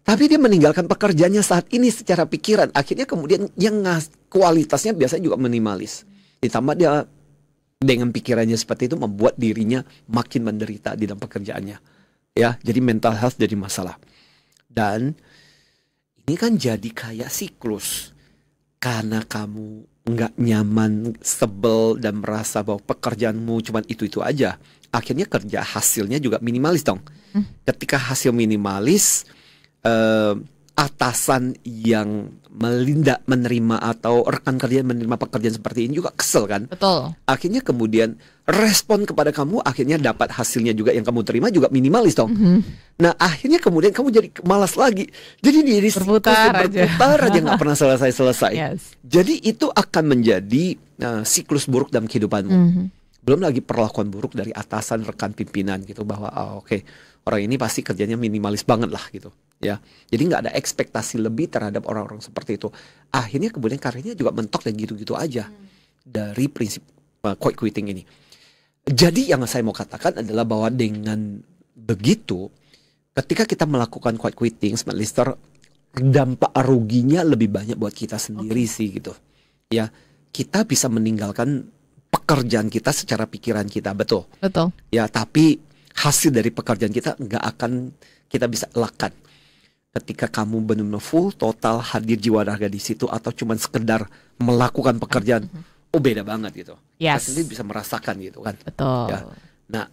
[SPEAKER 3] Tapi dia meninggalkan pekerjaannya saat ini secara pikiran. Akhirnya kemudian yang kualitasnya biasanya juga minimalis. Ditambah dia dengan pikirannya seperti itu membuat dirinya makin menderita di dalam pekerjaannya. Ya, jadi mental health jadi masalah. Dan ini kan jadi kayak siklus. Karena kamu nggak nyaman, sebel, dan merasa bahwa pekerjaanmu cuma itu aja, akhirnya kerja hasilnya juga minimalis dong. Ketika hasil minimalis, atasan yang menerima atau rekan kerja yang menerima pekerjaan seperti ini juga kesel kan.
[SPEAKER 2] Betul.
[SPEAKER 3] Akhirnya kemudian respon kepada kamu akhirnya dapat hasilnya juga yang kamu terima juga minimalis dong. Nah akhirnya kemudian kamu jadi malas lagi. Jadi diri
[SPEAKER 2] Berputar
[SPEAKER 3] aja nggak pernah selesai.
[SPEAKER 2] Yes.
[SPEAKER 3] Jadi itu akan menjadi siklus buruk dalam kehidupanmu. Belum lagi perlakuan buruk dari atasan, rekan pimpinan gitu, bahwa oke, orang ini pasti kerjanya minimalis banget lah gitu ya. Jadi nggak ada ekspektasi lebih terhadap orang-orang seperti itu. Akhirnya kemudian karirnya juga mentok dan gitu-gitu aja dari prinsip quiet quitting ini. Jadi yang saya mau katakan adalah bahwa dengan begitu, ketika kita melakukan quiet quitting, smart listener, dampak ruginya lebih banyak buat kita sendiri sih gitu ya. Kita bisa meninggalkan pekerjaan kita secara pikiran kita, betul ya, tapi hasil dari pekerjaan kita nggak akan kita bisa elakkan ketika kamu benar-benar full total hadir jiwa raga di situ, atau cuman sekedar melakukan pekerjaan. Beda banget gitu. Kita sendiri bisa merasakan gitu kan.
[SPEAKER 2] Betul.
[SPEAKER 3] Ya. Nah,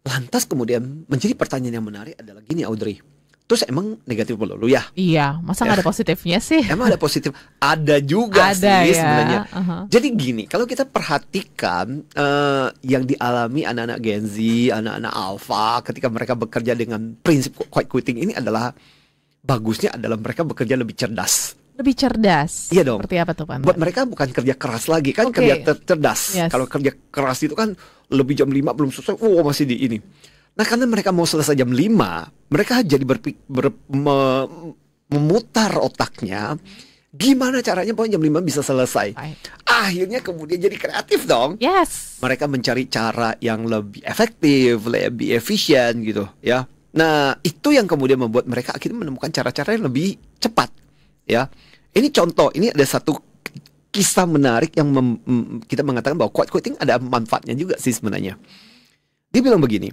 [SPEAKER 3] lantas kemudian menjadi pertanyaan yang menarik adalah gini, Audrey. Terus emang negatif melulu ya?
[SPEAKER 2] Iya, masa nggak ada positifnya sih?
[SPEAKER 3] Emang ada positif? Ada juga sih sebenarnya. Jadi gini, kalau kita perhatikan yang dialami anak-anak Gen Z, anak-anak Alpha, ketika mereka bekerja dengan prinsip quiet quitting ini adalah, bagusnya adalah mereka bekerja lebih cerdas.
[SPEAKER 2] Lebih cerdas?
[SPEAKER 3] Iya dong.
[SPEAKER 2] Seperti apa tuh Pak?
[SPEAKER 3] Buat mereka bukan kerja keras lagi, kan kerja cerdas. Kalau kerja keras itu kan lebih jam 5 belum selesai, masih di ini. Nah karena mereka mau selesai jam 5, mereka jadi memutar otaknya, gimana caranya pokoknya jam 5 bisa selesai. Akhirnya kemudian jadi kreatif dong. Mereka mencari cara yang lebih efektif, lebih efisien gitu ya. Nah itu yang kemudian membuat mereka akhirnya menemukan cara-cara yang lebih cepat ya. Ini contoh, ini ada satu kisah menarik yang kita mengatakan bahwa quiet quitting ada manfaatnya juga sih sebenarnya. Dia bilang begini,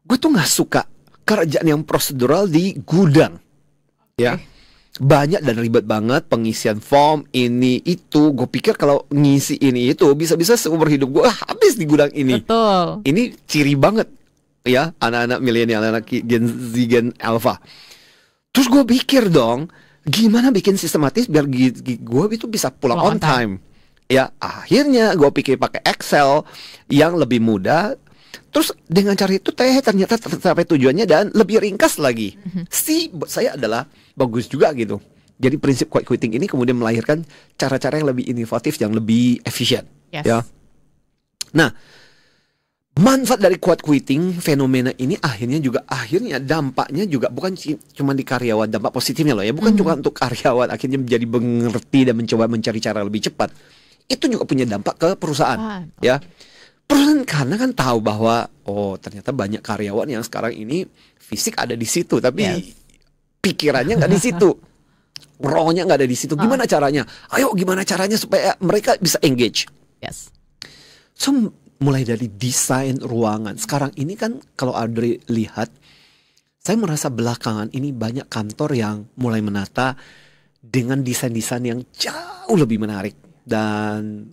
[SPEAKER 3] gue tuh gak suka kerjaan yang prosedural di gudang ya. Banyak dan ribet banget, pengisian form ini itu. Gue pikir kalau ngisi ini itu bisa-bisa seumur hidup gue habis di gudang ini.
[SPEAKER 2] Betul.
[SPEAKER 3] Ini ciri banget ya anak-anak milenial, anak Gen Z, Gen Alpha. Terus gue pikir dong, gimana bikin sistematis biar gue itu bisa pulang on time. Ya akhirnya gue pikir pakai Excel yang lebih mudah. Terus dengan cara itu ternyata tercapai tujuannya dan lebih ringkas lagi. Buat saya adalah bagus juga gitu. Jadi prinsip quiet quitting ini kemudian melahirkan cara-cara yang lebih inovatif, yang lebih efisien. Ya. Nah, manfaat dari quiet quitting, fenomena ini akhirnya dampaknya juga bukan cuma di karyawan, dampak positifnya loh ya. Bukan cuma untuk karyawan akhirnya menjadi mengerti dan mencoba mencari cara lebih cepat. Itu juga punya dampak ke perusahaan. Ya. Perusahaan karena kan tahu bahwa ternyata banyak karyawan yang sekarang ini fisik ada di situ, tapi pikirannya nggak di situ, rohnya nggak ada di situ. Gimana caranya? Ayo gimana caranya supaya mereka bisa engage? So mulai dari desain ruangan. Sekarang ini kan kalau Audrey lihat, saya merasa belakangan ini banyak kantor yang mulai menata dengan desain-desain yang jauh lebih menarik dan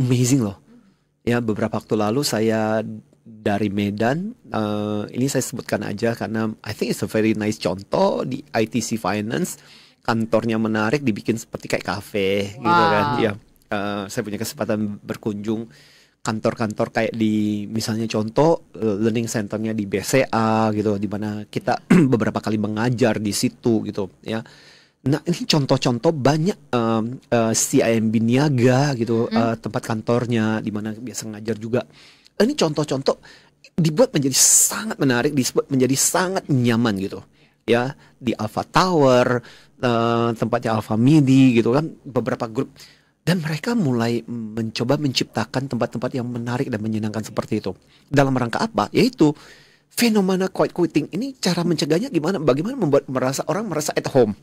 [SPEAKER 3] amazing loh. Ya, beberapa waktu lalu saya dari Medan, ini saya sebutkan aja karena I think it's a very nice contoh di ITC Finance. Kantornya menarik, dibikin seperti kayak cafe gitu kan. Ya, saya punya kesempatan berkunjung kantor-kantor kayak di, misalnya contoh learning centernya di BCA gitu, di mana kita beberapa kali mengajar di situ gitu ya. Nah ini contoh-contoh banyak CIMB Niaga gitu, tempat kantornya di mana biasa ngajar juga. Ini contoh-contoh dibuat menjadi sangat menarik, dibuat menjadi sangat nyaman gitu ya. Di Alpha Tower, tempatnya Alpha Midi gitu kan, beberapa grup. Dan mereka mulai mencoba menciptakan tempat-tempat yang menarik dan menyenangkan seperti itu. Dalam rangka apa? Yaitu fenomena quiet quitting ini, cara mencegahnya gimana? Bagaimana membuat orang merasa at home?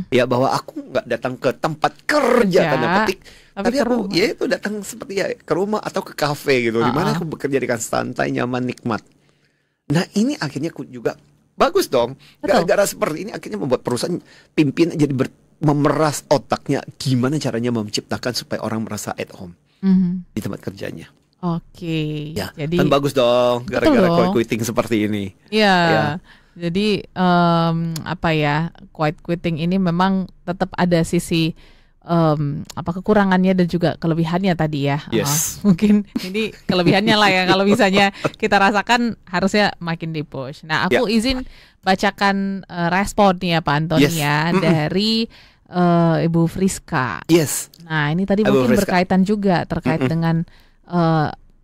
[SPEAKER 3] Ya, bahwa aku nggak datang ke tempat kerja tanda petik, tapi aku ya itu datang seperti ya ke rumah atau ke kafe gitu, di mana aku bekerja dengan santai, nyaman, nikmat. Nah ini akhirnya juga bagus dong. Gara-gara seperti ini akhirnya membuat perusahaan pimpinan jadi memeras otaknya gimana caranya menciptakan supaya orang merasa at home di tempat kerjanya.
[SPEAKER 2] Oke.
[SPEAKER 3] Ya,
[SPEAKER 2] Jadi
[SPEAKER 3] kan bagus dong gara-gara
[SPEAKER 2] dong.
[SPEAKER 3] quiet quitting seperti ini.
[SPEAKER 2] Iya.
[SPEAKER 3] Ya.
[SPEAKER 2] Jadi apa ya, quiet quitting ini memang tetap ada sisi kekurangannya dan juga kelebihannya tadi ya.
[SPEAKER 3] Yes.
[SPEAKER 2] Mungkin ini kelebihannya lah ya kalau misalnya kita rasakan harusnya makin di push. Nah, aku izin bacakan respon nih ya Pak Antoni
[SPEAKER 3] Yes.
[SPEAKER 2] ya dari Ibu Friska.
[SPEAKER 3] Yes.
[SPEAKER 2] Nah, ini tadi
[SPEAKER 3] Ibu
[SPEAKER 2] mungkin
[SPEAKER 3] Friska.
[SPEAKER 2] berkaitan juga terkait dengan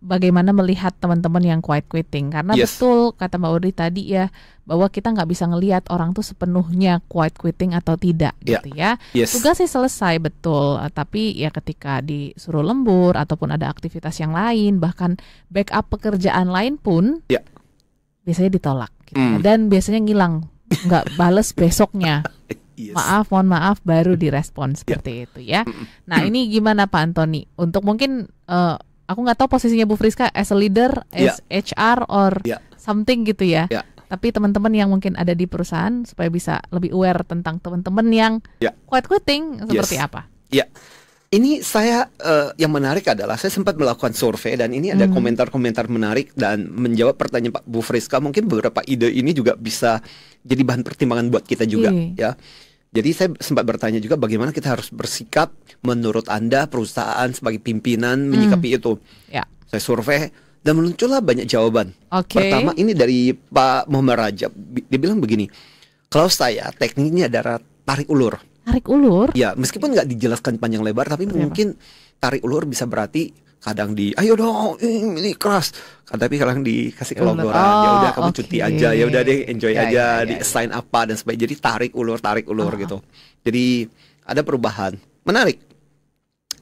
[SPEAKER 2] bagaimana melihat teman-teman yang quiet quitting. Karena
[SPEAKER 3] Yes.
[SPEAKER 2] betul kata Mbak Audrey tadi ya, bahwa kita nggak bisa ngelihat orang tuh sepenuhnya quiet quitting atau tidak gitu ya.
[SPEAKER 3] Yes.
[SPEAKER 2] Tugasnya selesai betul, tapi ya ketika disuruh lembur ataupun ada aktivitas yang lain, bahkan backup pekerjaan lain pun
[SPEAKER 3] Ya.
[SPEAKER 2] biasanya ditolak gitu. Dan biasanya ngilang, nggak bales besoknya.
[SPEAKER 3] Yes.
[SPEAKER 2] Mohon maaf baru direspon seperti itu ya. Nah, ini gimana Pak Antoni? Untuk mungkin aku nggak tahu posisinya Bu Friska as a leader, as HR or
[SPEAKER 3] Ya.
[SPEAKER 2] something gitu ya.
[SPEAKER 3] Ya.
[SPEAKER 2] Tapi teman-teman yang mungkin ada di perusahaan supaya bisa lebih aware tentang teman-teman yang
[SPEAKER 3] Ya.
[SPEAKER 2] quiet quitting seperti
[SPEAKER 3] Yes.
[SPEAKER 2] apa?
[SPEAKER 3] Ya, ini saya yang menarik adalah saya sempat melakukan survei dan ini ada komentar-komentar menarik dan menjawab pertanyaan Pak Bu Friska. Mungkin beberapa ide ini juga bisa jadi bahan pertimbangan buat kita juga, ya. Jadi saya sempat bertanya juga bagaimana kita harus bersikap menurut Anda perusahaan sebagai pimpinan menyikapi itu.
[SPEAKER 2] Ya.
[SPEAKER 3] Saya survei dan muncullah banyak jawaban.
[SPEAKER 2] Oke.
[SPEAKER 3] Pertama ini dari Pak Muhammad Rajab. Dia bilang begini, kalau saya tekniknya adalah tarik ulur.
[SPEAKER 2] Tarik ulur.
[SPEAKER 3] Ya, meskipun nggak dijelaskan panjang lebar, tapi mungkin tarik ulur bisa berarti kadang ayo dong, ini keras. Tapi kadang dikasih kelogoran, ya udah kamu cuti aja, ya udah deh enjoy aja, di assign apa dan sebagainya. Jadi tarik ulur gitu. Jadi ada perubahan. Menarik.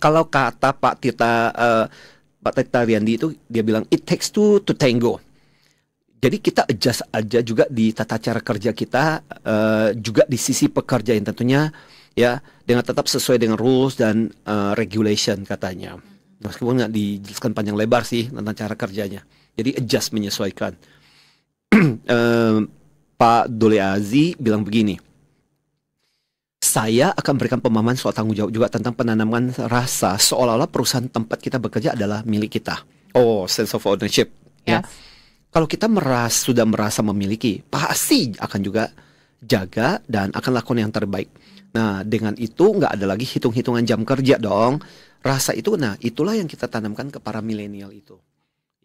[SPEAKER 3] Kalau kata Pak Tita Riandi itu dia bilang it takes two to tango. Jadi kita adjust aja juga di tata cara kerja kita, juga di sisi pekerja yang tentunya ya dengan tetap sesuai dengan rules dan regulation katanya. Meskipun nggak dijelaskan panjang lebar sih tentang cara kerjanya. Jadi adjust menyesuaikan. Pak Dole Azi bilang begini, saya akan berikan pemahaman soal tanggung jawab juga tentang penanaman rasa seolah-olah perusahaan tempat kita bekerja adalah milik kita. Oh, sense of ownership. Ya. Kalau kita sudah merasa memiliki, pasti akan juga jaga dan akan lakukan yang terbaik. Nah, dengan itu nggak ada lagi hitung-hitungan jam kerja dong. Rasa itu, nah itulah yang kita tanamkan ke para milenial itu.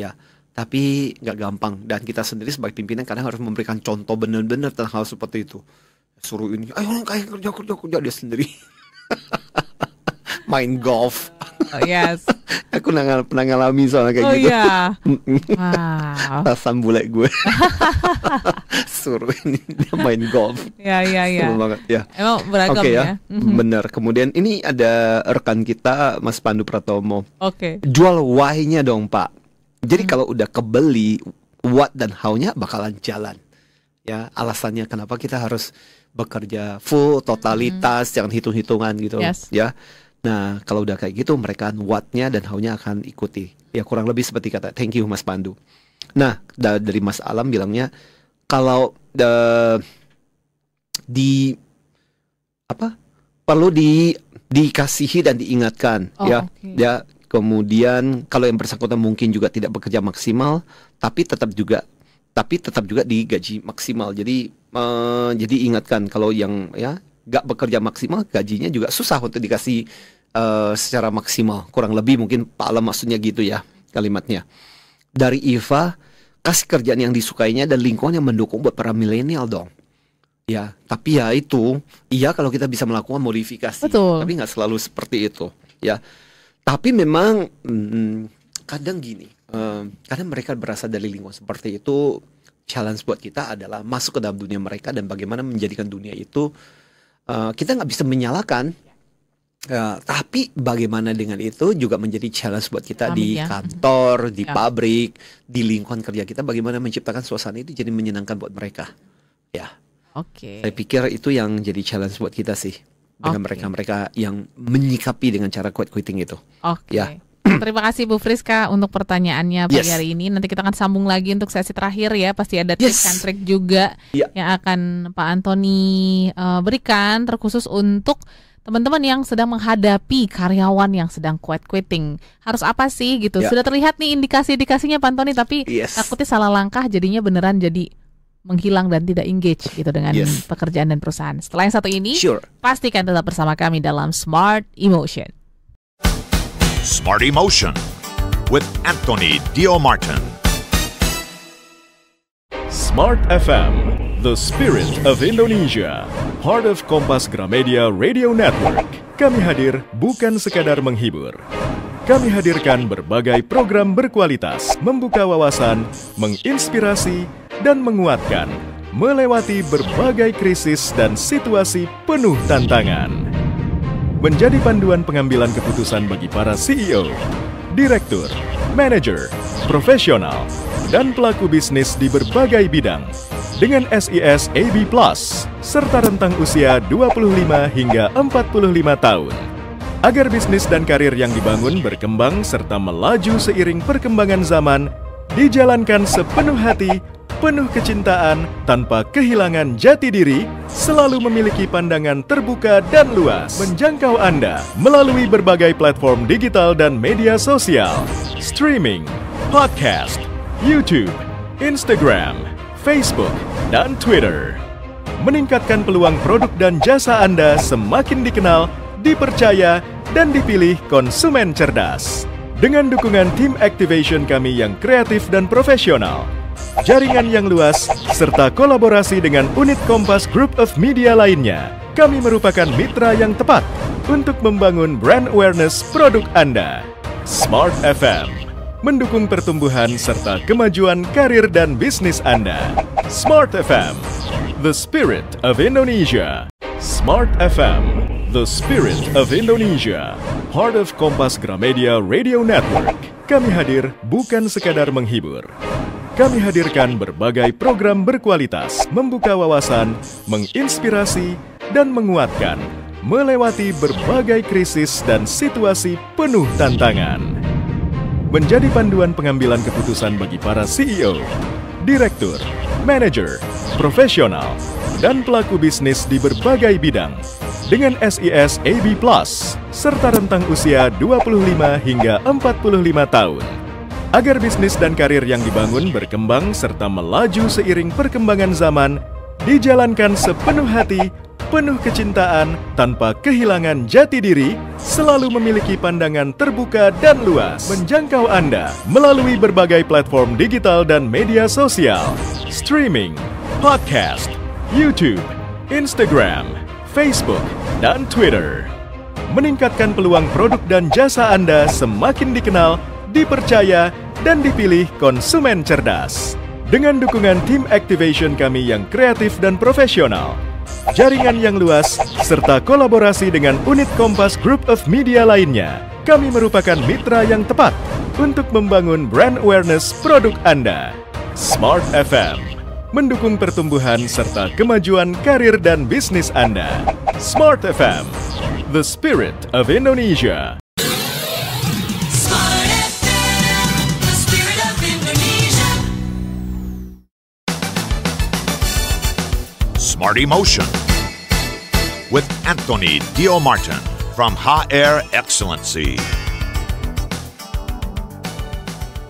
[SPEAKER 3] Ya, tapi nggak gampang. Dan kita sendiri sebagai pimpinan kadang harus memberikan contoh benar-benar tentang hal seperti itu. Suruh ini, ayo kayak kerja dia sendiri. Main golf.
[SPEAKER 2] Yes.
[SPEAKER 3] Aku pernah ngalami soalnya kayak gitu.
[SPEAKER 2] Iya. Wow.
[SPEAKER 3] Asam bule gue. Suruh ini dia main golf.
[SPEAKER 2] Ya.
[SPEAKER 3] Seru banget ya.
[SPEAKER 2] Emang beragam
[SPEAKER 3] Oke
[SPEAKER 2] ya.
[SPEAKER 3] Benar. Kemudian ini ada rekan kita Mas Pandu Pratomo.
[SPEAKER 2] Oke.
[SPEAKER 3] Jual why-nya dong Pak. Jadi kalau udah kebeli, what dan how-nya bakalan jalan. Ya, alasannya kenapa kita harus bekerja full totalitas, jangan hitung-hitungan gitu.
[SPEAKER 2] Yes.
[SPEAKER 3] Ya. Nah, kalau udah kayak gitu, mereka what-nya dan how-nya akan ikuti. Ya, kurang lebih seperti kata. Thank you Mas Pandu. Nah, dari Mas Alam bilangnya kalau perlu dikasihi dan diingatkan, ya.
[SPEAKER 2] Okay.
[SPEAKER 3] Ya, kemudian kalau yang bersangkutan mungkin juga tidak bekerja maksimal, tapi tetap juga digaji maksimal. Jadi ingatkan kalau yang ya gak bekerja maksimal, gajinya juga susah untuk dikasih secara maksimal. Kurang lebih mungkin Pak Alam maksudnya gitu ya kalimatnya. Dari Iva, kasih kerjaan yang disukainya dan lingkungan yang mendukung buat para milenial dong. Ya, tapi ya itu, iya kalau kita bisa melakukan modifikasi.
[SPEAKER 2] Betul.
[SPEAKER 3] Tapi nggak selalu seperti itu. Ya, tapi memang kadang gini, kadang mereka berasal dari lingkungan seperti itu. Challenge buat kita adalah masuk ke dalam dunia mereka dan bagaimana menjadikan dunia itu kita nggak bisa menyalahkan. Tapi bagaimana dengan itu juga menjadi challenge buat kita di kantor, di pabrik, di lingkungan kerja kita. Bagaimana menciptakan suasana itu jadi menyenangkan buat mereka. Ya.
[SPEAKER 2] Oke.
[SPEAKER 3] Saya pikir itu yang jadi challenge buat kita sih dengan mereka-mereka yang menyikapi dengan cara quiet quitting itu.
[SPEAKER 2] Oke.
[SPEAKER 3] Ya.
[SPEAKER 2] Terima kasih Bu Friska untuk pertanyaannya pagi
[SPEAKER 3] Yes.
[SPEAKER 2] hari ini. Nanti kita akan sambung lagi untuk sesi terakhir ya. Pasti ada tips
[SPEAKER 3] Yes.
[SPEAKER 2] and trik juga
[SPEAKER 3] Ya.
[SPEAKER 2] yang akan Pak Antoni berikan, terkhusus untuk teman-teman yang sedang menghadapi karyawan yang sedang quitting. Harus apa sih gitu?
[SPEAKER 3] Ya.
[SPEAKER 2] Sudah terlihat nih indikasi-indikasinya Pak Antoni, tapi
[SPEAKER 3] Yes.
[SPEAKER 2] takutnya salah langkah jadinya beneran jadi menghilang dan tidak engage gitu dengan
[SPEAKER 3] Yes.
[SPEAKER 2] pekerjaan dan perusahaan. Setelah yang satu ini,
[SPEAKER 3] Sure.
[SPEAKER 2] pastikan tetap bersama kami dalam Smart Emotion.
[SPEAKER 1] Smart Emotion with Anthony Dio Martin.
[SPEAKER 4] Smart FM, the spirit of Indonesia. Part of Kompas Gramedia Radio Network. Kami hadir bukan sekadar menghibur. Kami hadirkan berbagai program berkualitas, membuka wawasan, menginspirasi, dan menguatkan, melewati berbagai krisis dan situasi penuh tantangan. Menjadi panduan pengambilan keputusan bagi para CEO, direktur, manajer, profesional, dan pelaku bisnis di berbagai bidang dengan SIS AB Plus serta rentang usia 25 hingga 45 tahun. Agar bisnis dan karir yang dibangun berkembang serta melaju seiring perkembangan zaman, dijalankan sepenuh hati, penuh kecintaan, tanpa kehilangan jati diri, selalu memiliki pandangan terbuka dan luas, menjangkau Anda melalui berbagai platform digital dan media sosial, streaming, podcast, YouTube, Instagram, Facebook, dan Twitter. Meningkatkan peluang produk dan jasa Anda semakin dikenal, dipercaya, dan dipilih konsumen cerdas. Dengan dukungan tim activation kami yang kreatif dan profesional, jaringan yang luas, serta kolaborasi dengan unit Kompas Group of Media lainnya, kami merupakan mitra yang tepat untuk membangun brand awareness produk Anda. Smart FM, mendukung pertumbuhan serta kemajuan karir dan bisnis Anda. Smart FM, the spirit of Indonesia. Smart FM, the spirit of Indonesia. Part of Kompas Gramedia Radio Network. Kami hadir bukan sekadar menghibur. Kami hadirkan berbagai program berkualitas, membuka wawasan, menginspirasi, dan menguatkan, melewati berbagai krisis dan situasi penuh tantangan. Menjadi panduan pengambilan keputusan bagi para CEO, direktur, manajer, profesional, dan pelaku bisnis di berbagai bidang dengan SIS AB Plus serta rentang usia 25 hingga 45 tahun. Agar bisnis dan karir yang dibangun berkembang serta melaju seiring perkembangan zaman, dijalankan sepenuh hati, penuh kecintaan, tanpa kehilangan jati diri, selalu memiliki pandangan terbuka dan luas, menjangkau Anda melalui berbagai platform digital dan media sosial, streaming, podcast, YouTube, Instagram, Facebook, dan Twitter. Meningkatkan peluang produk dan jasa Anda semakin dikenal, dipercaya, dan dipilih konsumen cerdas. Dengan dukungan tim activation kami yang kreatif dan profesional, jaringan yang luas, serta kolaborasi dengan unit Kompas Group of Media lainnya, kami merupakan mitra yang tepat untuk membangun brand awareness produk Anda. Smart FM, mendukung pertumbuhan serta kemajuan karir dan bisnis Anda. Smart FM, the spirit of Indonesia.
[SPEAKER 5] Smart FM, the spirit of Indonesia.
[SPEAKER 1] Smart Emotion with Anthony Dio Martin from HR Excellency.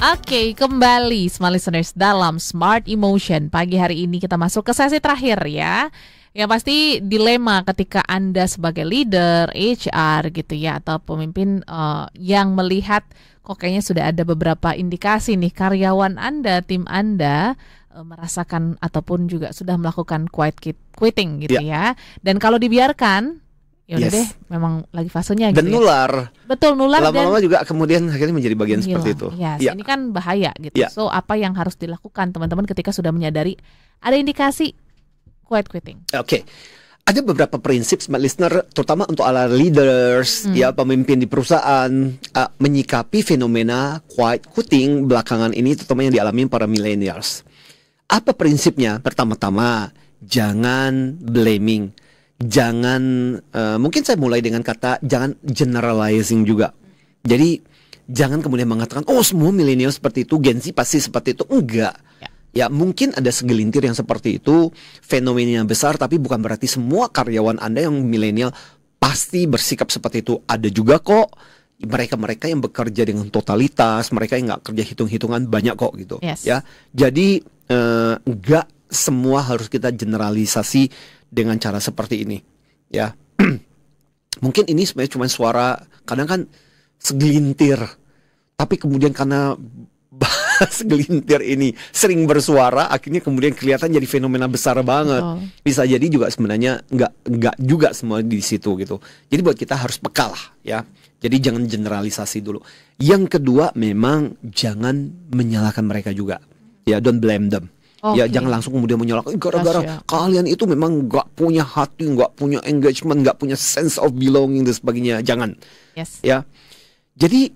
[SPEAKER 2] Oke, kembali Smart Listeners dalam Smart Emotion. Pagi hari ini kita masuk ke sesi terakhir ya. Yang pasti dilema ketika Anda sebagai leader, HR gitu ya, atau pemimpin yang melihat kok kayaknya sudah ada beberapa indikasi nih karyawan Anda, tim Anda merasakan ataupun juga sudah melakukan quitting gitu ya. Dan kalau dibiarkan, ya udah deh, memang lagi fasenya gitu.
[SPEAKER 3] Dan
[SPEAKER 2] ya.
[SPEAKER 3] nular.
[SPEAKER 2] Betul, nular.
[SPEAKER 3] Lama-lama
[SPEAKER 2] dan
[SPEAKER 3] juga kemudian akhirnya menjadi bagian
[SPEAKER 2] hilang.
[SPEAKER 3] seperti itu.
[SPEAKER 2] Yes,
[SPEAKER 3] Ya.
[SPEAKER 2] ini kan bahaya gitu.
[SPEAKER 3] Ya.
[SPEAKER 2] So apa yang harus dilakukan teman-teman ketika sudah menyadari ada indikasi quitting?
[SPEAKER 3] Oke. Ada beberapa prinsip smart listener, terutama untuk ala leaders, ya pemimpin di perusahaan, menyikapi fenomena quitting belakangan ini, terutama yang dialami para millennials. Apa prinsipnya? Pertama-tama, jangan blaming, jangan, mungkin saya mulai dengan kata jangan generalizing juga. Jadi jangan kemudian mengatakan, oh semua milenial seperti itu, Gen Z pasti seperti itu. Enggak. Ya mungkin ada segelintir yang seperti itu, fenomenanya besar, tapi bukan berarti semua karyawan Anda yang milenial pasti bersikap seperti itu. Ada juga kok mereka-mereka yang bekerja dengan totalitas, mereka yang nggak kerja hitung-hitungan, banyak kok gitu. Ya, jadi nggak semua harus kita generalisasi dengan cara seperti ini. Ya, mungkin ini sebenarnya cuma suara, kadang kan segelintir, tapi kemudian karena segelintir ini sering bersuara, akhirnya kemudian kelihatan jadi fenomena besar banget. Bisa jadi juga sebenarnya nggak juga semua di situ gitu. Jadi buat kita harus peka lah ya. Jadi jangan generalisasi dulu. Yang kedua, memang jangan menyalahkan mereka juga. Ya, don't blame them. Ya, jangan langsung kemudian menyalahkan gara-gara kalian itu memang nggak punya hati, nggak punya engagement, nggak punya sense of belonging dan sebagainya. Jangan. Ya. Jadi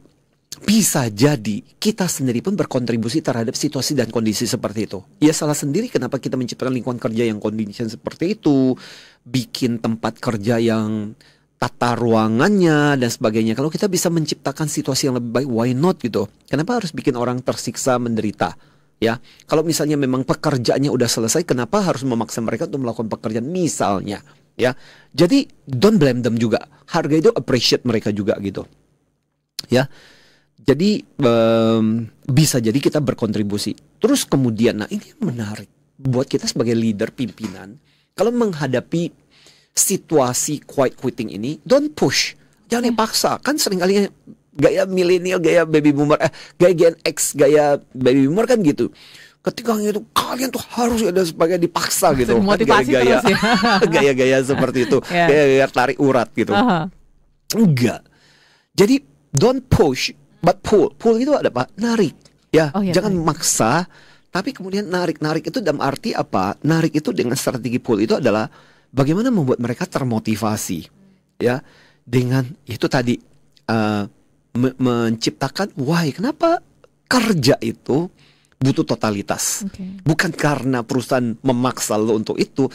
[SPEAKER 3] bisa jadi kita sendiri pun berkontribusi terhadap situasi dan kondisi seperti itu. Ya salah sendiri kenapa kita menciptakan lingkungan kerja yang condition seperti itu, bikin tempat kerja yang tata ruangannya dan sebagainya. Kalau kita bisa menciptakan situasi yang lebih baik, why not gitu? Kenapa harus bikin orang tersiksa, menderita? Ya, kalau misalnya memang pekerjaannya udah selesai, kenapa harus memaksa mereka untuk melakukan pekerjaan misalnya? Ya, jadi don't blame them juga. Harga itu appreciate mereka juga gitu. Ya, jadi bisa jadi kita berkontribusi. Terus kemudian, nah ini menarik buat kita sebagai leader, pimpinan, kalau menghadapi situasi quiet quitting ini, don't push, jangan dipaksa. Kan seringkali gaya milenial, gaya baby boomer, gaya Gen X, gaya baby boomer kan gitu. Ketika itu kalian tuh harus ada sebagai dipaksa gitu.
[SPEAKER 2] Motivasi
[SPEAKER 3] gaya-gaya,
[SPEAKER 2] terus ya.
[SPEAKER 3] gaya-gaya seperti itu, gaya-gaya tarik urat gitu. Enggak. Jadi don't push, but pull. Pull itu ada apa? Narik. Ya, jangan maksa, tapi kemudian narik. Narik itu dalam arti apa? Narik itu dengan strategi pull itu adalah bagaimana membuat mereka termotivasi, ya, dengan itu tadi menciptakan why, kenapa kerja itu butuh totalitas, bukan karena perusahaan memaksa lo untuk itu,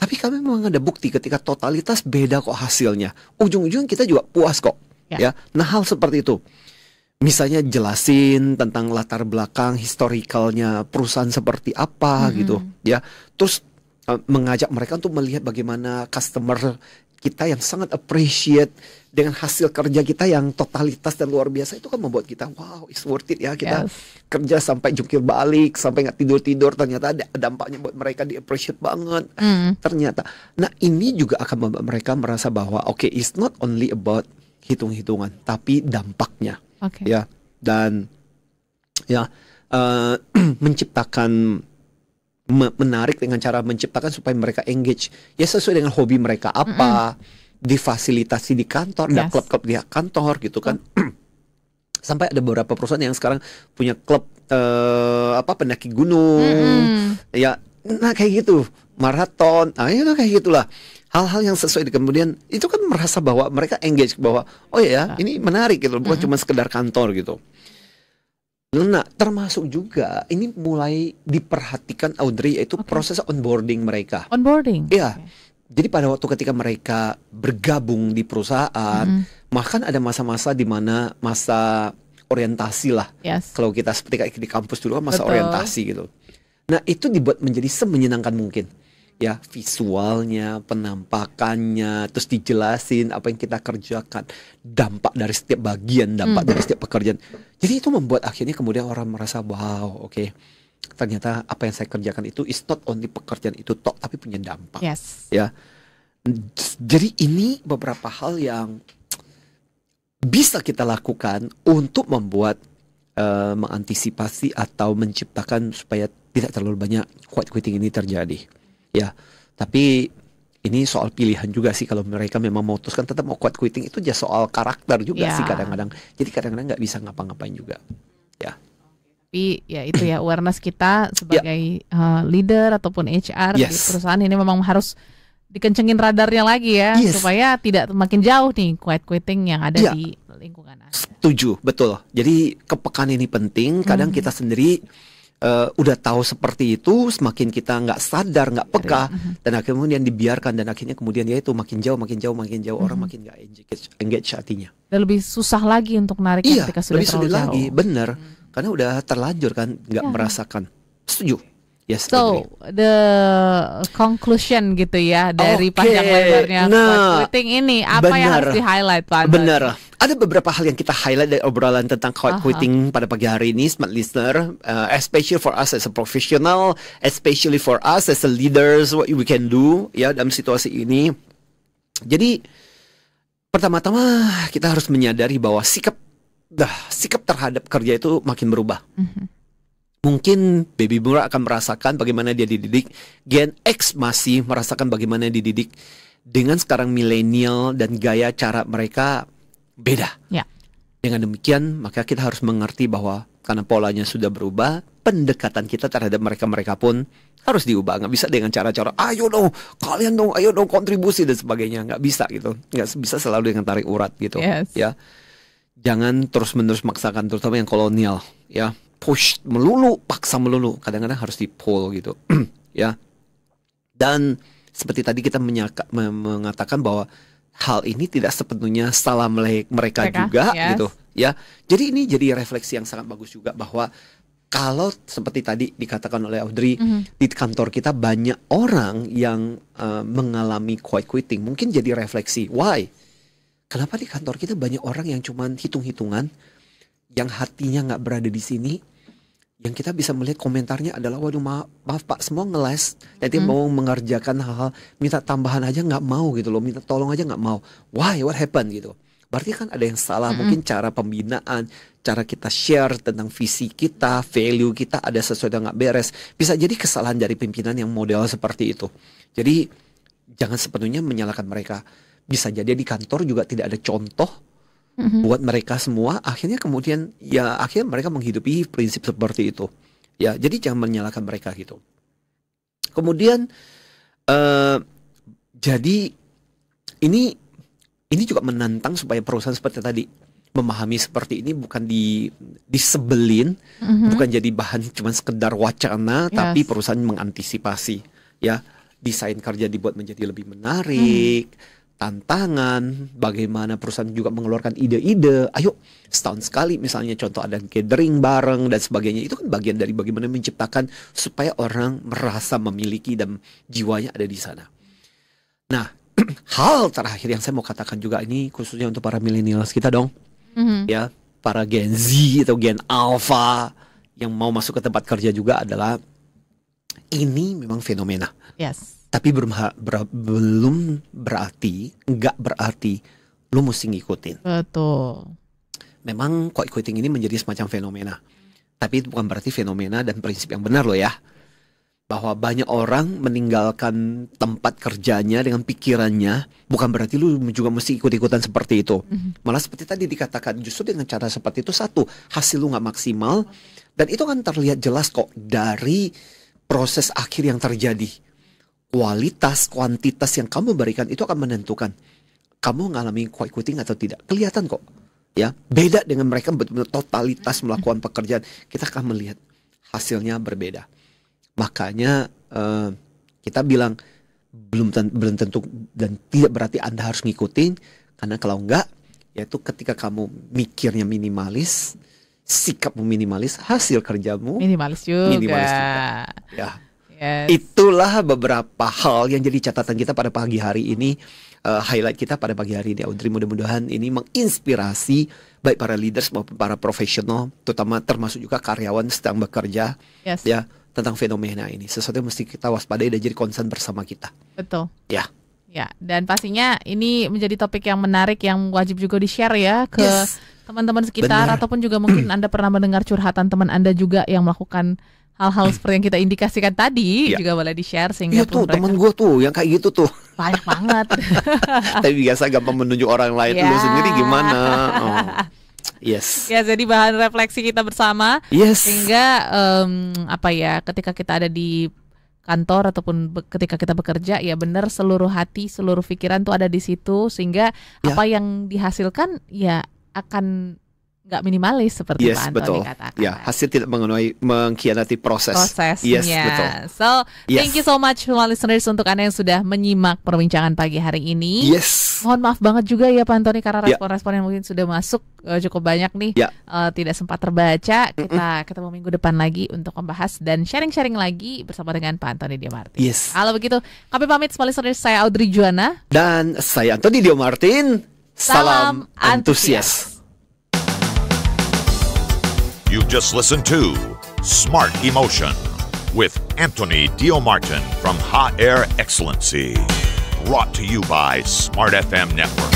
[SPEAKER 3] tapi kami memang ada bukti ketika totalitas beda kok hasilnya, ujung-ujung kita juga puas kok, ya. Nah hal seperti itu, misalnya jelasin tentang latar belakang historicalnya perusahaan seperti apa gitu, ya, terus mengajak mereka untuk melihat bagaimana customer kita yang sangat appreciate dengan hasil kerja kita yang totalitas dan luar biasa, itu kan membuat kita wow, it's worth it ya, kita kerja sampai jungkir balik, sampai nggak tidur-tidur, ternyata ada dampaknya buat mereka, di appreciate banget ternyata. Nah ini juga akan membuat mereka merasa bahwa okay, it's not only about hitung-hitungan, tapi dampaknya, ya, dan ya menciptakan menarik dengan cara menciptakan supaya mereka engage, ya sesuai dengan hobi mereka apa, difasilitasi di kantor, ada klub-klub di kantor gitu kan. Sampai ada beberapa perusahaan yang sekarang punya klub pendaki gunung, ya, nah kayak gitu, maraton, nah itu kayak gitulah. Hal-hal yang sesuai, kemudian itu kan merasa bahwa mereka engage, bahwa oh ya ini menarik gitu, bukan cuma sekedar kantor gitu. Nah, termasuk juga ini mulai diperhatikan Audrey, yaitu proses onboarding mereka.
[SPEAKER 2] Onboarding?
[SPEAKER 3] Iya. Jadi pada waktu ketika mereka bergabung di perusahaan, bahkan ada masa-masa di mana masa orientasi lah. Kalau kita seperti kayak di kampus dulu kan masa orientasi gitu. Nah, itu dibuat menjadi semenyenangkan mungkin. Ya, visualnya, penampakannya, terus dijelasin apa yang kita kerjakan, dampak dari setiap bagian, dampak dari setiap pekerjaan. Jadi itu membuat akhirnya kemudian orang merasa wow, oke, ternyata apa yang saya kerjakan itu is not only pekerjaan itu tok, tapi punya dampak. Ya, jadi ini beberapa hal yang bisa kita lakukan untuk membuat mengantisipasi atau menciptakan supaya tidak terlalu banyak quiet quitting ini terjadi. Ya, tapi ini soal pilihan juga sih. Kalau mereka memang memutuskan tetap mau quiet quitting, itu ya soal karakter juga sih kadang-kadang. Jadi kadang-kadang nggak bisa ngapa-ngapain juga. Ya.
[SPEAKER 2] Tapi ya itu ya, awareness kita sebagai leader ataupun HR di perusahaan ini memang harus dikencengin radarnya lagi ya, supaya tidak makin jauh nih quiet quitting yang ada di lingkungan Anda.
[SPEAKER 3] Setuju, betul. Jadi kepekaan ini penting. Kadang kita sendiri udah tahu seperti itu, semakin kita nggak sadar, nggak peka, dan akhirnya kemudian dibiarkan, dan akhirnya kemudian ya itu makin jauh, orang makin nggak engage hatinya.
[SPEAKER 2] Dan lebih susah lagi untuk nariknya
[SPEAKER 3] Iya,
[SPEAKER 2] ketika sudah
[SPEAKER 3] lebih
[SPEAKER 2] terlalu
[SPEAKER 3] sulit lagi,
[SPEAKER 2] jauh.
[SPEAKER 3] bener, karena udah terlanjur kan, nggak merasakan. Setuju? Yes,
[SPEAKER 2] So,
[SPEAKER 3] agree.
[SPEAKER 2] the conclusion gitu ya dari
[SPEAKER 3] Oke,
[SPEAKER 2] panjang lebarnya
[SPEAKER 3] nah,
[SPEAKER 2] quitting ini, apa yang
[SPEAKER 3] benar.
[SPEAKER 2] harus di-highlight Pak Anton?
[SPEAKER 3] Benar. Ada beberapa hal yang kita highlight dari obrolan tentang quiet quitting pada pagi hari ini, smart listener, especially for us as a professional, especially for us as a leaders, what we can do ya dalam situasi ini. Jadi pertama-tama kita harus menyadari bahwa sikap terhadap kerja itu makin berubah. Mungkin baby boomer akan merasakan bagaimana dia dididik, Gen X masih merasakan bagaimana dididik. Dengan sekarang milenial dan gaya cara mereka beda.
[SPEAKER 2] Ya.
[SPEAKER 3] Dengan demikian, maka kita harus mengerti bahwa karena polanya sudah berubah, pendekatan kita terhadap mereka pun harus diubah. Nggak bisa dengan cara-cara, ayo dong, kalian dong, ayo dong kontribusi dan sebagainya. Nggak bisa gitu. Nggak bisa selalu dengan tarik urat gitu.
[SPEAKER 2] Yes.
[SPEAKER 3] Ya. Jangan terus-menerus maksakan, terutama yang kolonial. Ya. Push melulu, paksa melulu. Kadang-kadang harus di-pull gitu. Ya. Dan seperti tadi kita mengatakan bahwa hal ini tidak sepenuhnya salah mereka juga gitu ya. Jadi ini jadi refleksi yang sangat bagus juga bahwa kalau seperti tadi dikatakan oleh Audrey, di kantor kita banyak orang yang mengalami quiet quitting. Mungkin jadi refleksi, why? Kenapa di kantor kita banyak orang yang cuman hitung-hitungan, yang hatinya nggak berada di sini, yang kita bisa melihat komentarnya adalah, waduh maaf Pak, semua ngeles, nanti mau mengerjakan hal-hal, minta tambahan aja nggak mau gitu loh, minta tolong aja nggak mau. Why? What happened gitu? Berarti kan ada yang salah, mungkin cara pembinaan, cara kita share tentang visi kita, value kita ada sesuatu yang nggak beres. Bisa jadi kesalahan dari pimpinan yang model seperti itu. Jadi jangan sepenuhnya menyalahkan mereka. Bisa jadi di kantor juga tidak ada contoh buat mereka semua, akhirnya kemudian ya akhirnya mereka menghidupi prinsip seperti itu ya. Jadi jangan menyalahkan mereka gitu. Kemudian jadi ini juga menantang supaya perusahaan seperti tadi memahami seperti ini, bukan disebelin, bukan jadi bahan cuma sekedar wacana, tapi perusahaan mengantisipasi ya. Desain kerja dibuat menjadi lebih menarik, tantangan, bagaimana perusahaan juga mengeluarkan ide-ide. Ayo setahun sekali misalnya contoh ada gathering bareng dan sebagainya. Itu kan bagian dari bagaimana menciptakan supaya orang merasa memiliki dan jiwanya ada di sana. Nah, hal terakhir yang saya mau katakan juga ini khususnya untuk para millennials kita dong. Ya, para Gen Z atau Gen Alpha yang mau masuk ke tempat kerja juga adalah ini memang fenomena.
[SPEAKER 2] Yes.
[SPEAKER 3] Tapi belum berarti, nggak berarti lu mesti ngikutin.
[SPEAKER 2] Betul.
[SPEAKER 3] Memang quiet quitting ini menjadi semacam fenomena. Tapi itu bukan berarti fenomena dan prinsip yang benar loh ya. Bahwa banyak orang meninggalkan tempat kerjanya dengan pikirannya, bukan berarti lu juga mesti ikut-ikutan seperti itu. Malah seperti tadi dikatakan, justru dengan cara seperti itu, satu, hasil lu nggak maksimal. Dan itu kan terlihat jelas kok dari proses akhir yang terjadi. Kualitas, kuantitas yang kamu berikan itu akan menentukan kamu mengalami quiet quitting atau tidak. Kelihatan kok ya. Beda dengan mereka betul-betul totalitas melakukan pekerjaan. Kita akan melihat hasilnya berbeda. Makanya kita bilang belum tentu dan tidak berarti Anda harus ngikutin. Karena kalau enggak, yaitu ketika kamu mikirnya minimalis, sikapmu minimalis, hasil kerjamu
[SPEAKER 2] Minimalis juga.
[SPEAKER 3] Ya.
[SPEAKER 2] Yes.
[SPEAKER 3] Itulah beberapa hal yang jadi catatan kita pada pagi hari ini, highlight kita pada pagi hari ini, Audrey. Mudah-mudahan ini menginspirasi baik para leaders maupun para profesional, termasuk juga karyawan sedang bekerja, ya, tentang fenomena ini. Sesuatu yang mesti kita waspadai dan jadi concern bersama kita.
[SPEAKER 2] Betul.
[SPEAKER 3] Ya.
[SPEAKER 2] Ya, dan pastinya ini menjadi topik yang menarik yang wajib juga di-share ya ke teman-teman sekitar.
[SPEAKER 3] Benar.
[SPEAKER 2] Ataupun juga mungkin Anda pernah mendengar curhatan teman Anda juga yang melakukan hal-hal seperti yang kita indikasikan tadi, juga boleh di-share sehingga
[SPEAKER 3] tuh teman gue tuh yang kayak gitu tuh
[SPEAKER 2] banyak banget.
[SPEAKER 3] Tapi biasa gampang menunjuk orang lain, lu sendiri gimana? Yes.
[SPEAKER 2] Ya, jadi bahan refleksi kita bersama.
[SPEAKER 3] Yes.
[SPEAKER 2] Sehingga ketika kita ada di kantor ataupun ketika kita bekerja, ya benar seluruh hati, seluruh pikiran tuh ada di situ, sehingga apa yang dihasilkan ya akan nggak minimalis seperti
[SPEAKER 3] Yes,
[SPEAKER 2] Pak Antoni
[SPEAKER 3] betul.
[SPEAKER 2] katakan.
[SPEAKER 3] Ya, hasil tidak mengkhianati prosesnya. Yes, betul.
[SPEAKER 2] So,
[SPEAKER 3] Yes.
[SPEAKER 2] thank you so much semua listeners untuk Anda yang sudah menyimak perbincangan pagi hari ini.
[SPEAKER 3] Yes.
[SPEAKER 2] Mohon maaf banget juga ya Pak Antoni karena
[SPEAKER 3] Ya.
[SPEAKER 2] respon-respon yang mungkin sudah masuk cukup banyak nih.
[SPEAKER 3] Ya.
[SPEAKER 2] Tidak sempat terbaca. Kita ketemu minggu depan lagi untuk membahas dan sharing-sharing lagi bersama dengan Pak Antoni Diomartin.
[SPEAKER 3] Yes.
[SPEAKER 2] Kalau begitu, kami pamit semua listeners. Saya Audrey Juana.
[SPEAKER 3] Dan saya Antoni Diomartin. Salam antusias.
[SPEAKER 1] You've just listened to Smart Emotion with Anthony Diomartin from Ha Air Excellency. Brought to you by Smart FM Network.